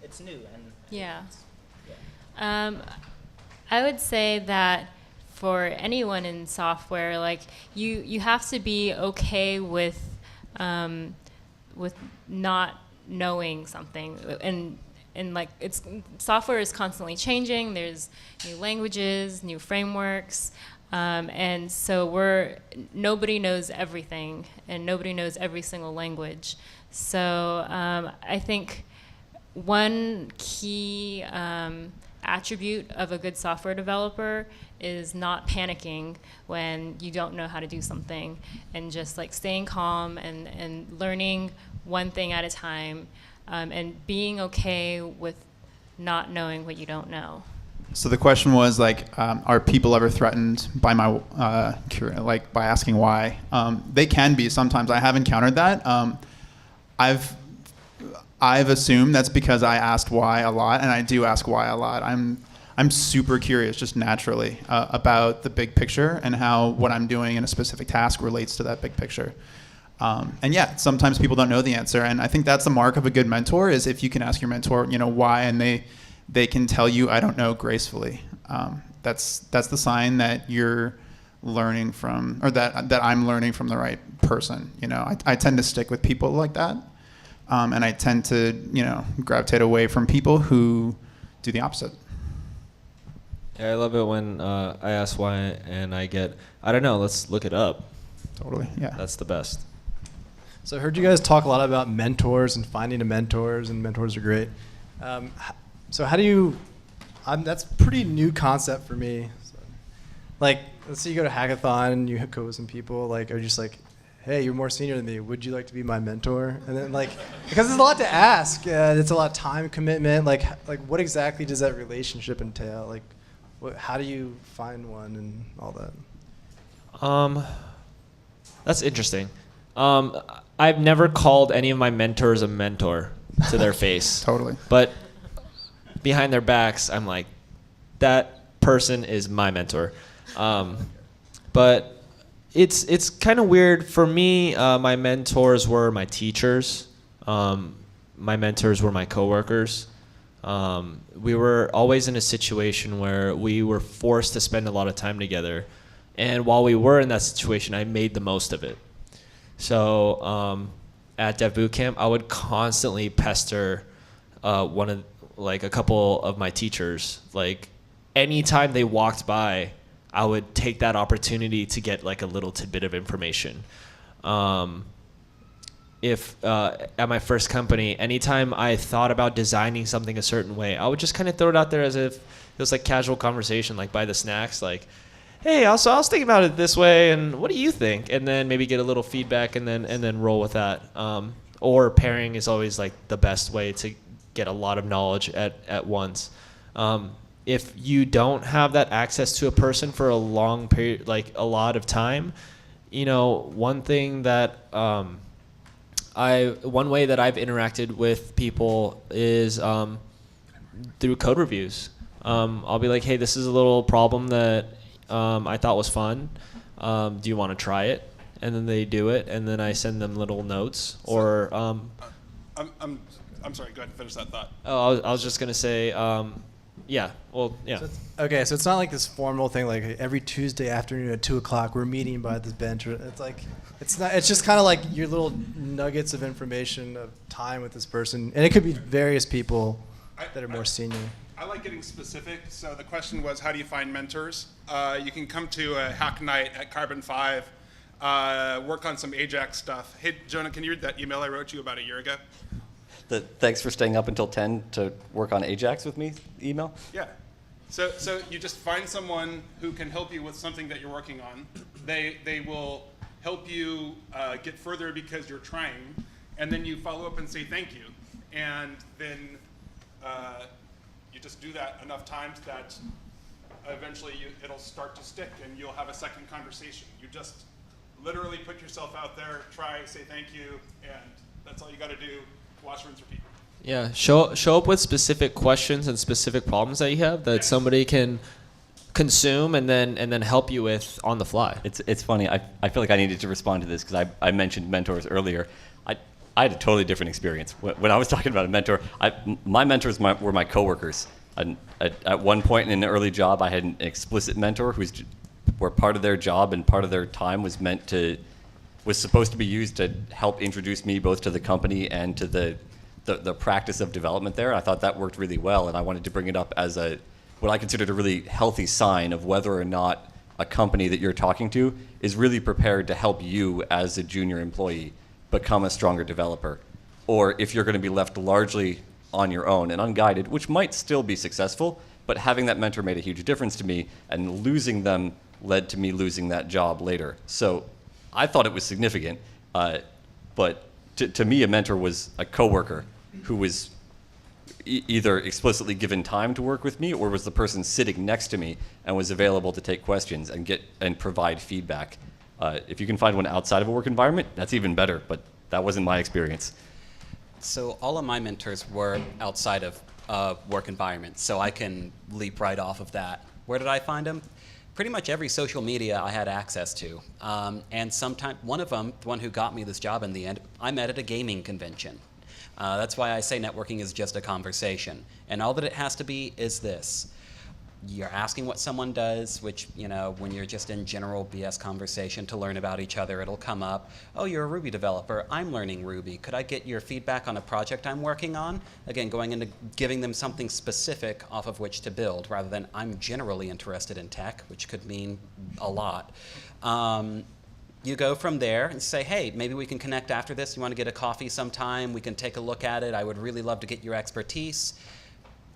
it's new and yeah. I would say that for anyone in software, you have to be okay with not knowing something, and software is constantly changing. There's new languages, new frameworks, and so nobody knows everything, and nobody knows every single language. So I think one key attribute of a good software developer is not panicking when you don't know how to do something, and just like staying calm and learning one thing at a time, and being okay with not knowing what you don't know. So the question was like, are people ever threatened by my by asking why? They can be sometimes. I have encountered that. I've assumed that's because I asked why a lot, and I do ask why a lot. I'm super curious, just naturally, about the big picture and how what I'm doing in a specific task relates to that big picture. And yeah, sometimes people don't know the answer, and I think that's the mark of a good mentor, is if you can ask your mentor, why, and they can tell you, I don't know, gracefully. That's the sign that you're learning from, or that I'm learning from the right person. I tend to stick with people like that, and I tend to gravitate away from people who do the opposite. Yeah, I love it when I ask why and I get, I don't know, let's look it up. Totally, yeah. That's the best. So I heard you guys talk a lot about mentors and finding mentors, and mentors are great. So how do you, that's a pretty new concept for me. So, like, let's say you go to hackathon and you go with some people, like, are just like, hey, you're more senior than me, would you like to be my mentor? And then like, because there's a lot to ask, it's a lot of time commitment, like what exactly does that relationship entail? Like, how do you find one and all that? That's interesting. I've never called any of my mentors a mentor to their face. Totally. But behind their backs, I'm like, that person is my mentor. But it's kind of weird for me. My mentors were my teachers. My mentors were my coworkers. We were always in a situation where we were forced to spend a lot of time together. And while we were in that situation, I made the most of it. So at Dev Bootcamp, I would constantly pester a couple of my teachers. Like, anytime they walked by, I would take that opportunity to get like a little tidbit of information. If at my first company, anytime I thought about designing something a certain way, I would just kind of throw it out there as if it was like casual conversation, like by the snacks, like, hey, I was thinking about it this way, and what do you think? And then maybe get a little feedback, and then roll with that. Or pairing is always like the best way to get a lot of knowledge at once. If you don't have that access to a person for a long period, like a lot of time, one thing that one way that I've interacted with people is through code reviews. I'll be like, hey, this is a little problem that I thought was fun. Do you want to try it? And then they do it, and then I send them little notes. Or I'm sorry. Go ahead and finish that thought. Oh, I was just gonna say, yeah. Well, yeah. So it's not like this formal thing, like every Tuesday afternoon at 2:00 we're meeting by this bench. It's like, it's not. It's just kind of like your little nuggets of information of time with this person, and it could be various people that are more senior. I like getting specific. So the question was, how do you find mentors? You can come to a hack night at CarbonFive, work on some Ajax stuff. Hey, Jonah, can you read that email I wrote you about a year ago? Thanks for staying up until 10 to work on Ajax with me email? Yeah. So you just find someone who can help you with something that you're working on. They will help you get further because you're trying, and then you follow up and say thank you. And then you just do that enough times that eventually it'll start to stick, and you'll have a second conversation. You just literally put yourself out there, try, say thank you, and that's all you got to do. Wash, rinse, repeat. Yeah, show up with specific questions and specific problems that you have that somebody can consume and then help you with on the fly. It's funny. I feel like I needed to respond to this because I mentioned mentors earlier. I had a totally different experience. When I was talking about a mentor, my mentors were my coworkers. At one point in an early job, I had an explicit mentor where part of their job and part of their time was supposed to be used to help introduce me both to the company and to the practice of development there. I thought that worked really well, and I wanted to bring it up as what I considered a really healthy sign of whether or not a company that you're talking to is really prepared to help you as a junior employee become a stronger developer, or if you're going to be left largely on your own and unguided, which might still be successful, but having that mentor made a huge difference to me, and losing them led to me losing that job later. So I thought it was significant, but to me, a mentor was a coworker who was either explicitly given time to work with me, or was the person sitting next to me and was available to take questions and provide feedback. If you can find one outside of a work environment, that's even better, but that wasn't my experience. So all of my mentors were outside of work environment, so I can leap right off of that. Where did I find them? Pretty much every social media I had access to. And sometime, one of them, the one who got me this job in the end, I met at a gaming convention. That's why I say networking is just a conversation. And all that it has to be is this. You're asking what someone does, which, you know, when you're just in general BS conversation to learn about each other, it'll come up. Oh, you're a Ruby developer. I'm learning Ruby. Could I get your feedback on a project I'm working on? Again, going into giving them something specific off of which to build, rather than I'm generally interested in tech, which could mean a lot. You go from there and say, hey, maybe we can connect after this. You want to get a coffee sometime? We can take a look at it. I would really love to get your expertise.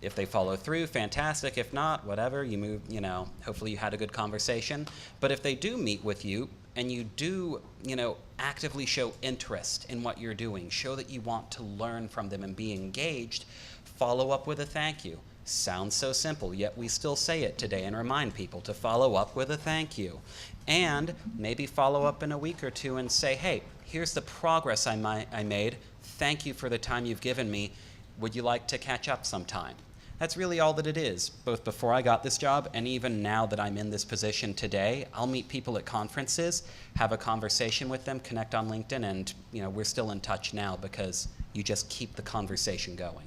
If they follow through, fantastic. If not, whatever, you move, you know, hopefully you had a good conversation. But if they do meet with you and you do, you know, actively show interest in what you're doing, show that you want to learn from them and be engaged, follow up with a thank you. Sounds so simple, yet we still say it today and remind people to follow up with a thank you. And maybe follow up in a week or two and say, hey, here's the progress I made. Thank you for the time you've given me. Would you like to catch up sometime? That's really all that it is, both before I got this job and even now that I'm in this position today. I'll meet people at conferences, have a conversation with them, connect on LinkedIn, and you know, we're still in touch now because you just keep the conversation going.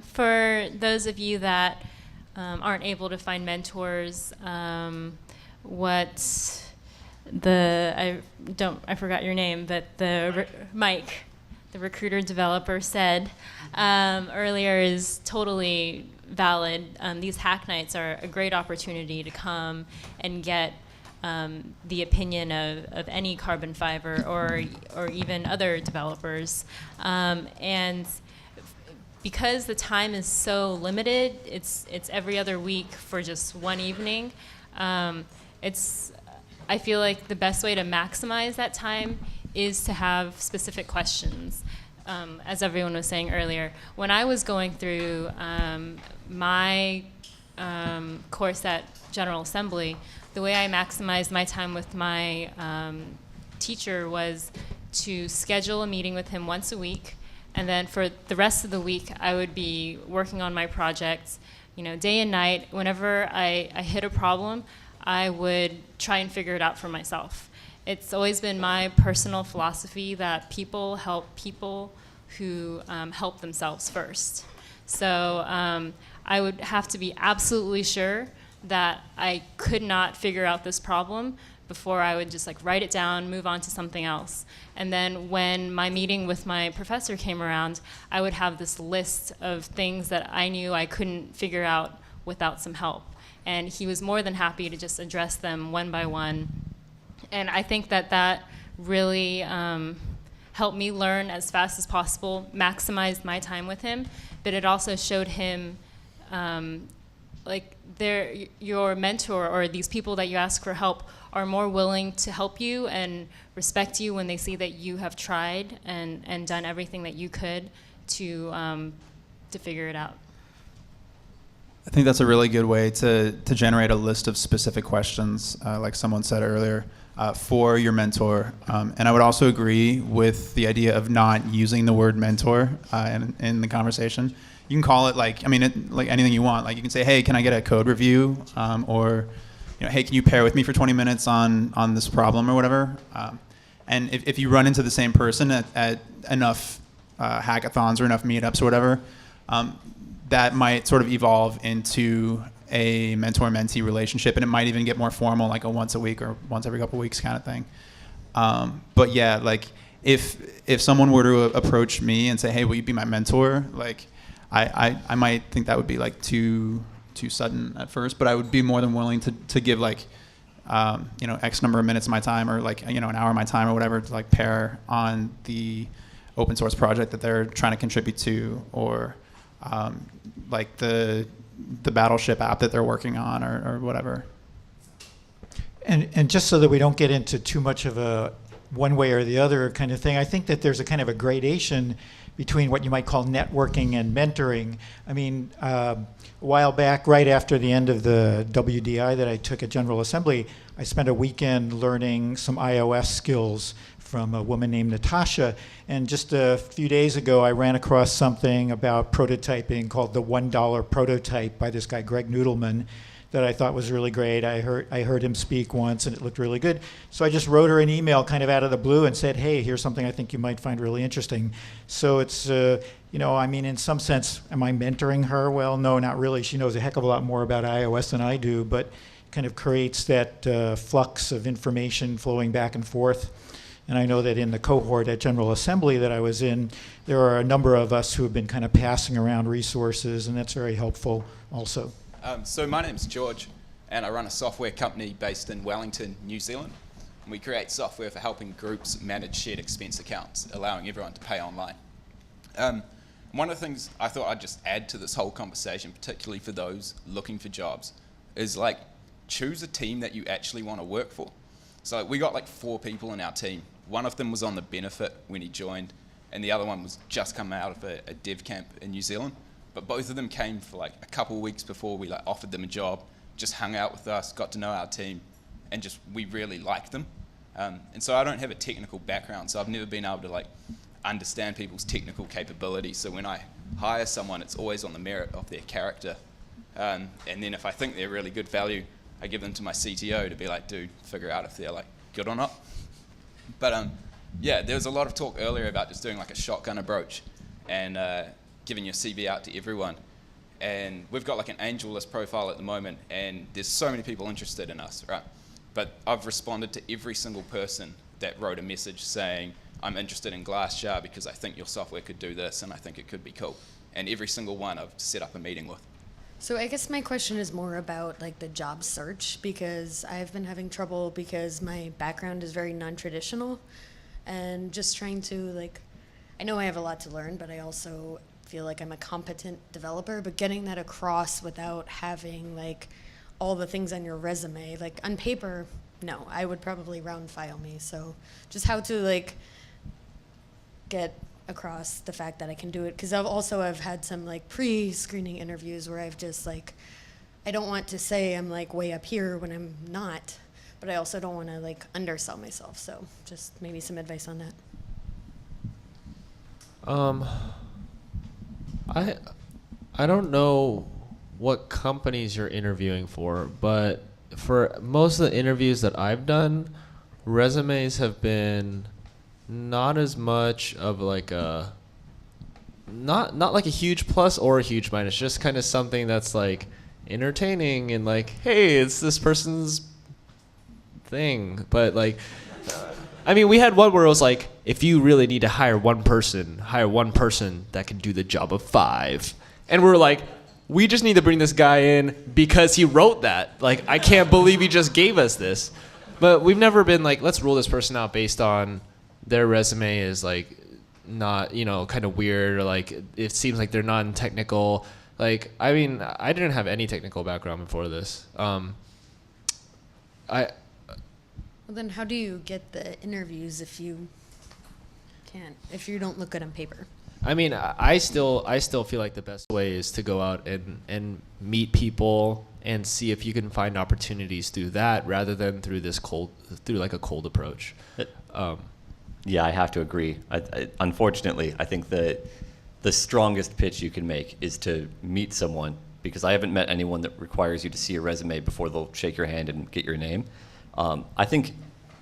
For those of you that aren't able to find mentors, I forgot your name, but Mike, the recruiter developer, said earlier is totally valid. These hack nights are a great opportunity to come and get the opinion of any CarbonFive or even other developers. And because the time is so limited, it's every other week for just one evening. I feel like the best way to maximize that time is to have specific questions. As everyone was saying earlier, when I was going through my course at General Assembly, the way I maximized my time with my teacher was to schedule a meeting with him once a week, and then for the rest of the week, I would be working on my projects, you know, day and night. Whenever I hit a problem, I would try and figure it out for myself. It's always been my personal philosophy that people help people who help themselves first. So I would have to be absolutely sure that I could not figure out this problem before I would just like write it down, move on to something else. And then when my meeting with my professor came around, I would have this list of things that I knew I couldn't figure out without some help. And he was more than happy to just address them one by one. And I think that really helped me learn as fast as possible, maximized my time with him, but it also showed him your mentor or these people that you ask for help are more willing to help you and respect you when they see that you have tried and done everything that you could to figure it out. I think that's a really good way to generate a list of specific questions, like someone said earlier, for your mentor. And I would also agree with the idea of not using the word mentor in the conversation. You can call it like anything you want. Like you can say, hey, can I get a code review? Or, you know, hey, can you pair with me for 20 minutes on this problem or whatever? And if you run into the same person at enough hackathons or enough meetups or whatever, that might sort of evolve into a mentor-mentee relationship, and it might even get more formal, like a once a week or once every couple of weeks kind of thing. But yeah, like if someone were to approach me and say, hey, will you be my mentor? Like I might think that would be like too sudden at first, but I would be more than willing to give like X number of minutes of my time, or like an hour of my time or whatever, to like pair on the open source project that they're trying to contribute to, or like the Battleship app that they're working on, or whatever. And just so that we don't get into too much of a one way or the other kind of thing, I think that there's a kind of a gradation between what you might call networking and mentoring. I mean, a while back, right after the end of the WDI that I took at General Assembly, I spent a weekend learning some iOS skills from a woman named Natasha. And just a few days ago, I ran across something about prototyping called the $1 prototype by this guy, Greg Noodleman, that I thought was really great. I heard him speak once, and it looked really good. So I just wrote her an email kind of out of the blue and said, hey, here's something I think you might find really interesting. So it's, I mean, in some sense, am I mentoring her? Well, no, not really. She knows a heck of a lot more about iOS than I do, but kind of creates that flux of information flowing back and forth. And I know that in the cohort at General Assembly that I was in, there are a number of us who have been kind of passing around resources, and that's very helpful also. So my name's George, and I run a software company based in Wellington, New Zealand. And we create software for helping groups manage shared expense accounts, allowing everyone to pay online. One of the things I thought I'd just add to this whole conversation, particularly for those looking for jobs, is like choose a team that you actually want to work for. So we got like 4 people in our team. One of them was on the benefit when he joined, and the other one was just come out of a dev camp in New Zealand. But both of them came for like a couple of weeks before we like offered them a job, just hung out with us, got to know our team, and just we really liked them. And so I don't have a technical background, so I've never been able to like understand people's technical capabilities. So when I hire someone, it's always on the merit of their character. And then if I think they're really good value, I give them to my CTO to be like, dude, figure out if they're like good or not. But yeah, there was a lot of talk earlier about just doing like a shotgun approach and giving your CV out to everyone. And we've got like an angel list profile at the moment, and there's so many people interested in us, right? But I've responded to every single person that wrote a message saying, I'm interested in Glassjar because I think your software could do this and I think it could be cool. And every single one I've set up a meeting with. So I guess my question is more about like the job search, because I've been having trouble because my background is very non-traditional, and just trying to like, I know I have a lot to learn, but I also feel like I'm a competent developer, but getting that across without having like all the things on your resume, like on paper, no, I would probably round file me. So just how to like get across the fact that I can do it, because I've had some like pre-screening interviews where I've just like, I don't want to say I'm like way up here when I'm not, but I also don't want to like undersell myself. So just maybe some advice on that. I don't know what companies you're interviewing for, but for most of the interviews that I've done, resumes have been not as much of like a not like a huge plus or a huge minus, just kind of something that's like entertaining and like, hey, it's this person's thing. But like, I mean, we had one where it was like, if you really need to hire one person that can do the job of 5. And we're like, we just need to bring this guy in because he wrote that. Like, I can't believe he just gave us this. But we've never been like, let's rule this person out based on their resume is like not, kind of weird, or like it seems like they're non-technical. Like, I mean, I didn't have any technical background before this. Well, then how do you get the interviews if you don't look good on paper? I mean, I still feel like the best way is to go out and meet people and see if you can find opportunities through that rather than through like a cold approach. Yeah, I have to agree. Unfortunately, I think that the strongest pitch you can make is to meet someone, because I haven't met anyone that requires you to see a resume before they'll shake your hand and get your name. I think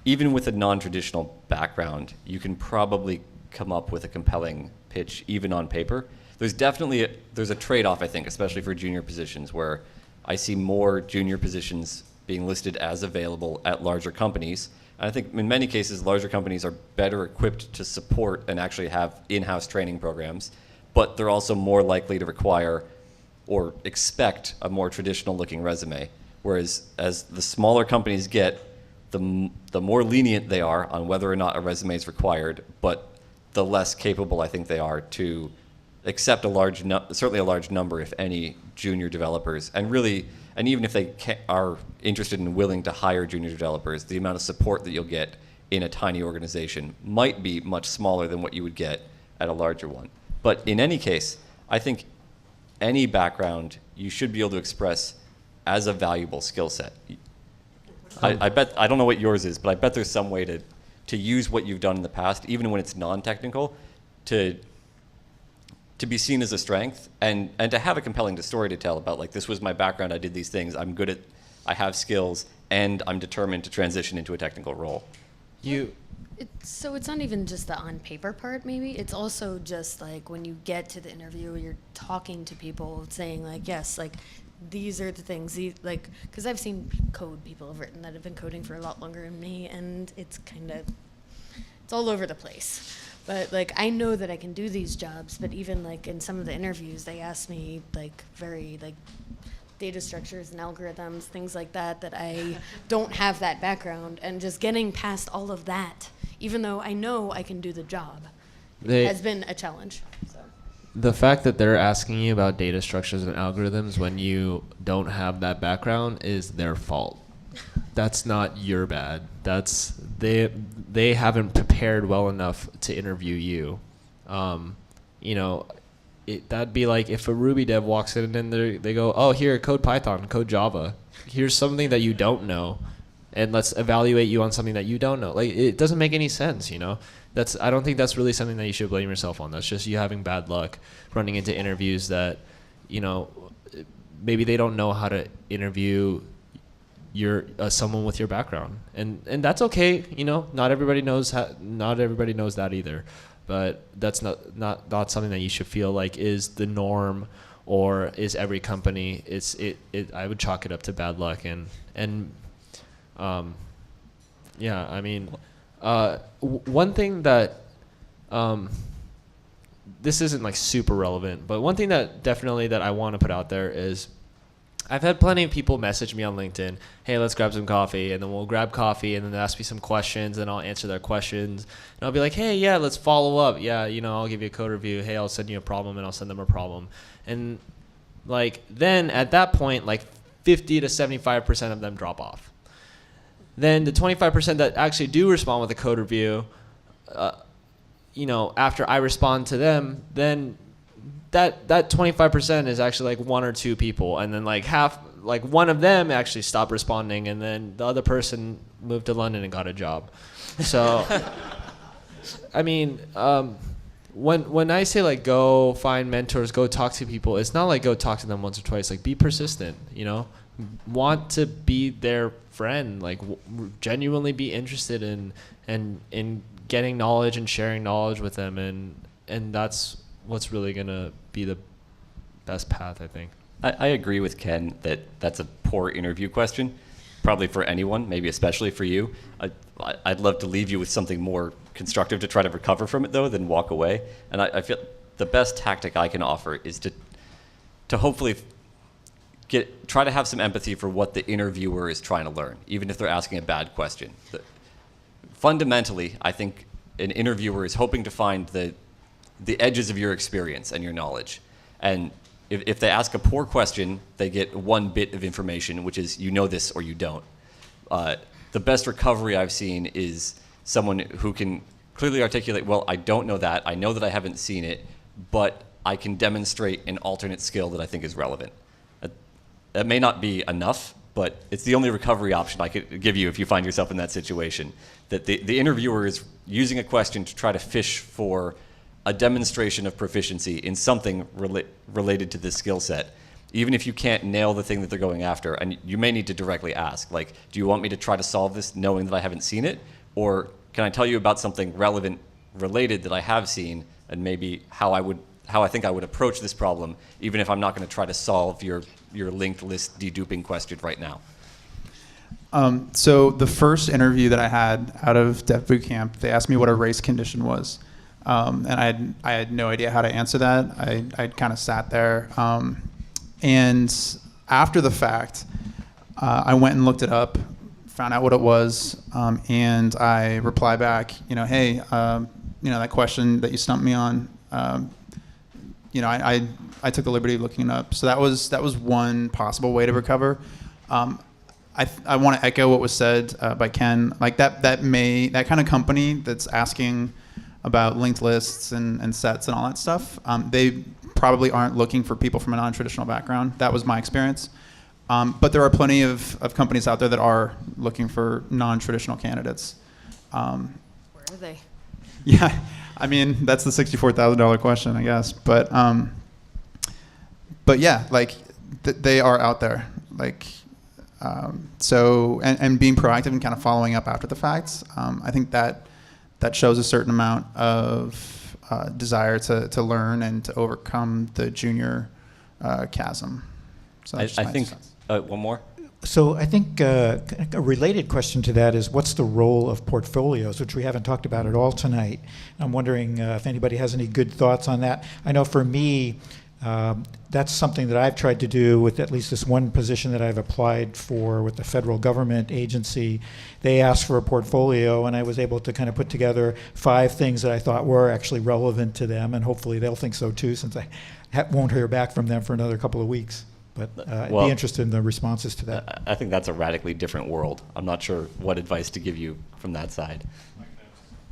even with a non-traditional background, you can probably come up with a compelling pitch even on paper. There's definitely there's a trade-off, I think, especially for junior positions, where I see more junior positions being listed as available at larger companies. And I think in many cases, larger companies are better equipped to support and actually have in-house training programs, but they're also more likely to require or expect a more traditional looking resume. Whereas as the smaller companies get, the more lenient they are on whether or not a resume is required, but the less capable I think they are to accept certainly a large number, if any, junior developers. And really, and even if they are interested and willing to hire junior developers, the amount of support that you'll get in a tiny organization might be much smaller than what you would get at a larger one. But in any case, I think any background you should be able to express as a valuable skill set. I bet, I don't know what yours is, but I bet there's some way to use what you've done in the past, even when it's non-technical, to be seen as a strength, and to have a compelling story to tell about, like, this was my background, I did these things, I have skills, and I'm determined to transition into a technical role. So it's not even just the on paper part, maybe. It's also just like when you get to the interview, you're talking to people, saying like, yes, like these are the things, because I've seen code people have written that have been coding for a lot longer than me, and it's all over the place. But like I know that I can do these jobs, but even like in some of the interviews, they ask me like very like data structures and algorithms, things like that I don't have that background, and just getting past all of that, even though I know I can do the job, has been a challenge. So. The fact that they're asking you about data structures and algorithms when you don't have that background is their fault. That's not your bad. That's they haven't prepared well enough to interview you. You know, that'd be like if a Ruby dev walks in and they go, oh, here, code Python, code Java. Here's something that you don't know, and let's evaluate you on something that you don't know. Like, it doesn't make any sense, you know? I don't think that's really something that you should blame yourself on. That's just you having bad luck running into interviews that, you know, maybe they don't know how to interview someone with your background. And that's okay, you know? Not everybody knows that either. But that's not something that you should feel like is the norm or is every company. I would chalk it up to bad luck and yeah, I mean, one thing that this isn't like super relevant, but one thing that definitely that I want to put out there is I've had plenty of people message me on LinkedIn, hey, let's grab some coffee, and then we'll grab coffee, and then they ask me some questions, and I'll answer their questions, and I'll be like, hey, yeah, let's follow up. Yeah, you know, I'll give you a code review. Hey, I'll send you a problem, and I'll send them a problem. And like then at that point, like 50 to 75% of them drop off. Then the 25% that actually do respond with a code review, you know, after I respond to them, then that 25% is actually like one or two people, and then like one of them actually stopped responding, and then the other person moved to London and got a job. So, I mean, when I say like go find mentors, go talk to people, it's not like go talk to them once or twice. Like be persistent, you know, want to be their friend, like genuinely be interested in getting knowledge and sharing knowledge with them, and that's what's really gonna be the best path, I think. I agree with Ken that that's a poor interview question, probably for anyone, maybe especially for you. I'd love to leave you with something more constructive to try to recover from it, though, than walk away. And I feel the best tactic I can offer is to hopefully try to have some empathy for what the interviewer is trying to learn, even if they're asking a bad question. Fundamentally, I think an interviewer is hoping to find the edges of your experience and your knowledge. And if they ask a poor question, they get one bit of information, which is you know this or you don't. The best recovery I've seen is someone who can clearly articulate, well, I don't know that, I know that I haven't seen it, but I can demonstrate an alternate skill that I think is relevant. That may not be enough, but it's the only recovery option I could give you if you find yourself in that situation. That the interviewer is using a question to try to fish for a demonstration of proficiency in something related to this skill set, even if you can't nail the thing that they're going after. And you may need to directly ask, like, do you want me to try to solve this knowing that I haven't seen it? Or can I tell you about something related that I have seen, and maybe how I think I would approach this problem, even if I'm not going to try to solve your linked list deduping question right now? So the first interview that I had out of Dev Bootcamp, they asked me what a race condition was. And I had no idea how to answer that. I kind of sat there. And after the fact, I went and looked it up, found out what it was, and I replied back, you know, hey, that question that you stumped me on, I took the liberty of looking it up. So that was one possible way to recover. I want to echo what was said by Ken. Like that kind of company that's asking about linked lists and sets and all that stuff, they probably aren't looking for people from a non-traditional background. That was my experience. But there are plenty of companies out there that are looking for non-traditional candidates. Where are they? Yeah, I mean, that's the $64,000 question, I guess. But yeah, like they are out there. Like, so being proactive and kind of following up after the facts, I think that shows a certain amount of desire to learn and to overcome the junior chasm. So I think one more. So I think a related question to that is, what's the role of portfolios, which we haven't talked about at all tonight. I'm wondering if anybody has any good thoughts on that. I know for me, that's something that I've tried to do with at least this one position that I've applied for with the federal government agency. They asked for a portfolio, and I was able to kind of put together 5 things that I thought were actually relevant to them, and hopefully they'll think so too, since I won't hear back from them for another couple of weeks. But I'd be interested in the responses to that. I think that's a radically different world. I'm not sure what advice to give you from that side.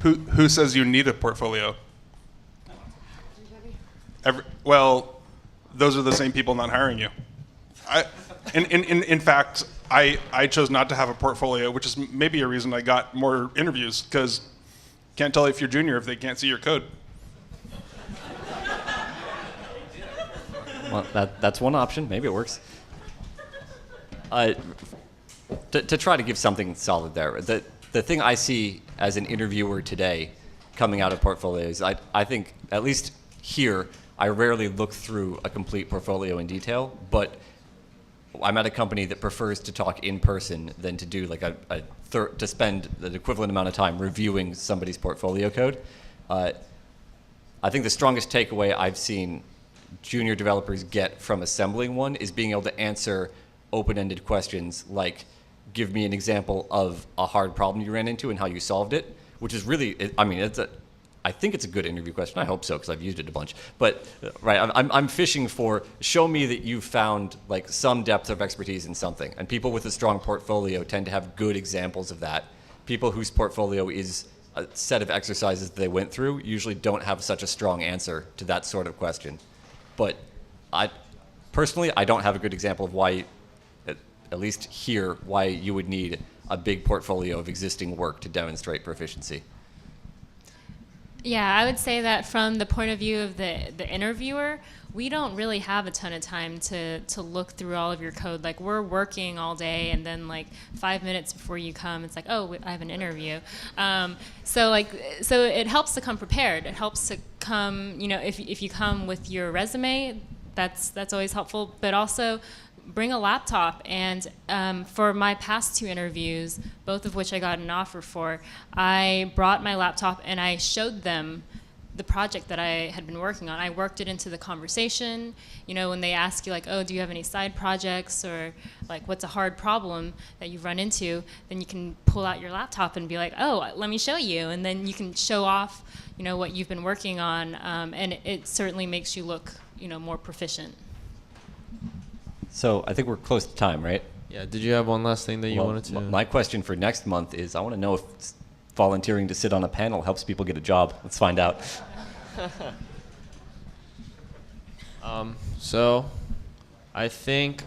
Who says you need a portfolio? Well, those are the same people not hiring you. In fact, I chose not to have a portfolio, which is maybe a reason I got more interviews, because can't tell if you're junior if they can't see your code. Well, that's one option. Maybe it works. To try to give something solid there, the thing I see as an interviewer today coming out of portfolios, I think, at least here, I rarely look through a complete portfolio in detail, but I'm at a company that prefers to talk in person than to do like to spend the equivalent amount of time reviewing somebody's portfolio code. I think the strongest takeaway I've seen junior developers get from assembling one is being able to answer open-ended questions like, give me an example of a hard problem you ran into and how you solved it, which is really, I think it's a good interview question. I hope so, because I've used it a bunch. But right, I'm fishing for, show me that you've found like some depth of expertise in something. And people with a strong portfolio tend to have good examples of that. People whose portfolio is a set of exercises that they went through usually don't have such a strong answer to that sort of question. But personally, I don't have a good example of why, at least here, why you would need a big portfolio of existing work to demonstrate proficiency. Yeah, I would say that from the point of view of the interviewer, we don't really have a ton of time to look through all of your code. Like, we're working all day, and then like 5 minutes before you come, it's like, oh, I have an interview. So it helps to come prepared. It helps to come, if you come with your resume, that's always helpful. But also, bring a laptop. And for my past 2 interviews, both of which I got an offer for, I brought my laptop and I showed them the project that I had been working on. I worked it into the conversation. When they ask you like, oh, do you have any side projects, or like, what's a hard problem that you've run into, then you can pull out your laptop and be like, oh, let me show you. And then you can show off, what you've been working on. And it certainly makes you look, more proficient. So I think we're close to time, right? Yeah, did you have one last thing that you wanted to? My question for next month is, I want to know if volunteering to sit on a panel helps people get a job. Let's find out. So I think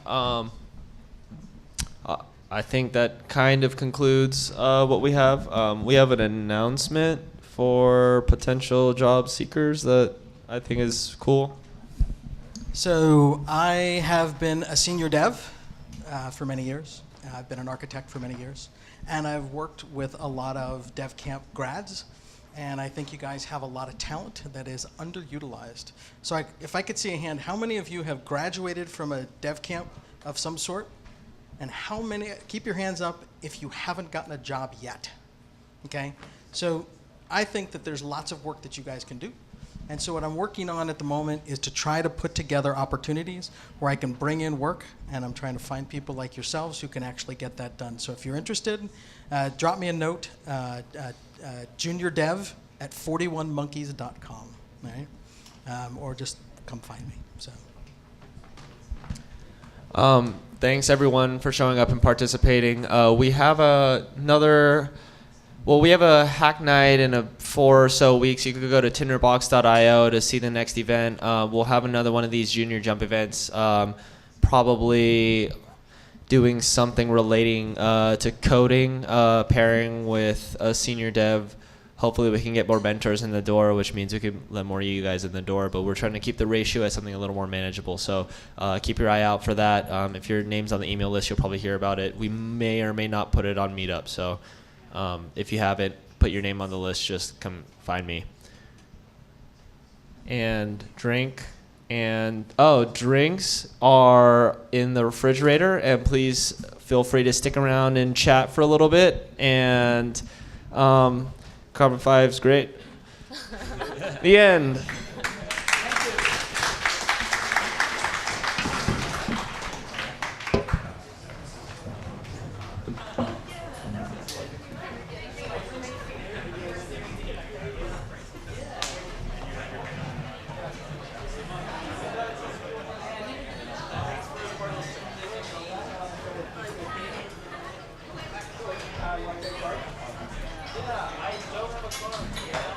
that kind of concludes what we have. We have an announcement for potential job seekers that I think is cool. So I have been a senior dev for many years. I've been an architect for many years. And I've worked with a lot of DevCamp grads. And I think you guys have a lot of talent that is underutilized. So if I could see a hand, how many of you have graduated from a DevCamp of some sort? And how many, keep your hands up if you haven't gotten a job yet. Okay? So I think that there's lots of work that you guys can do. And so what I'm working on at the moment is to try to put together opportunities where I can bring in work, and I'm trying to find people like yourselves who can actually get that done. So if you're interested, drop me a note, juniordev at 41monkeys.com, right? Or just come find me. So. Thanks everyone for showing up and participating. We have we have a hack night in 4 or so weeks. You could go to tinderbox.io to see the next event. We'll have another one of these junior jump events, probably doing something relating to coding, pairing with a senior dev. Hopefully we can get more mentors in the door, which means we can let more of you guys in the door, but we're trying to keep the ratio as something a little more manageable. So keep your eye out for that. If your name's on the email list, you'll probably hear about it. We may or may not put it on Meetup. So if you haven't put your name on the list, just come find me. And drink. And drinks are in the refrigerator, and please feel free to stick around and chat for a little bit. And CarbonFive's great. The end. Yeah, I don't have a car.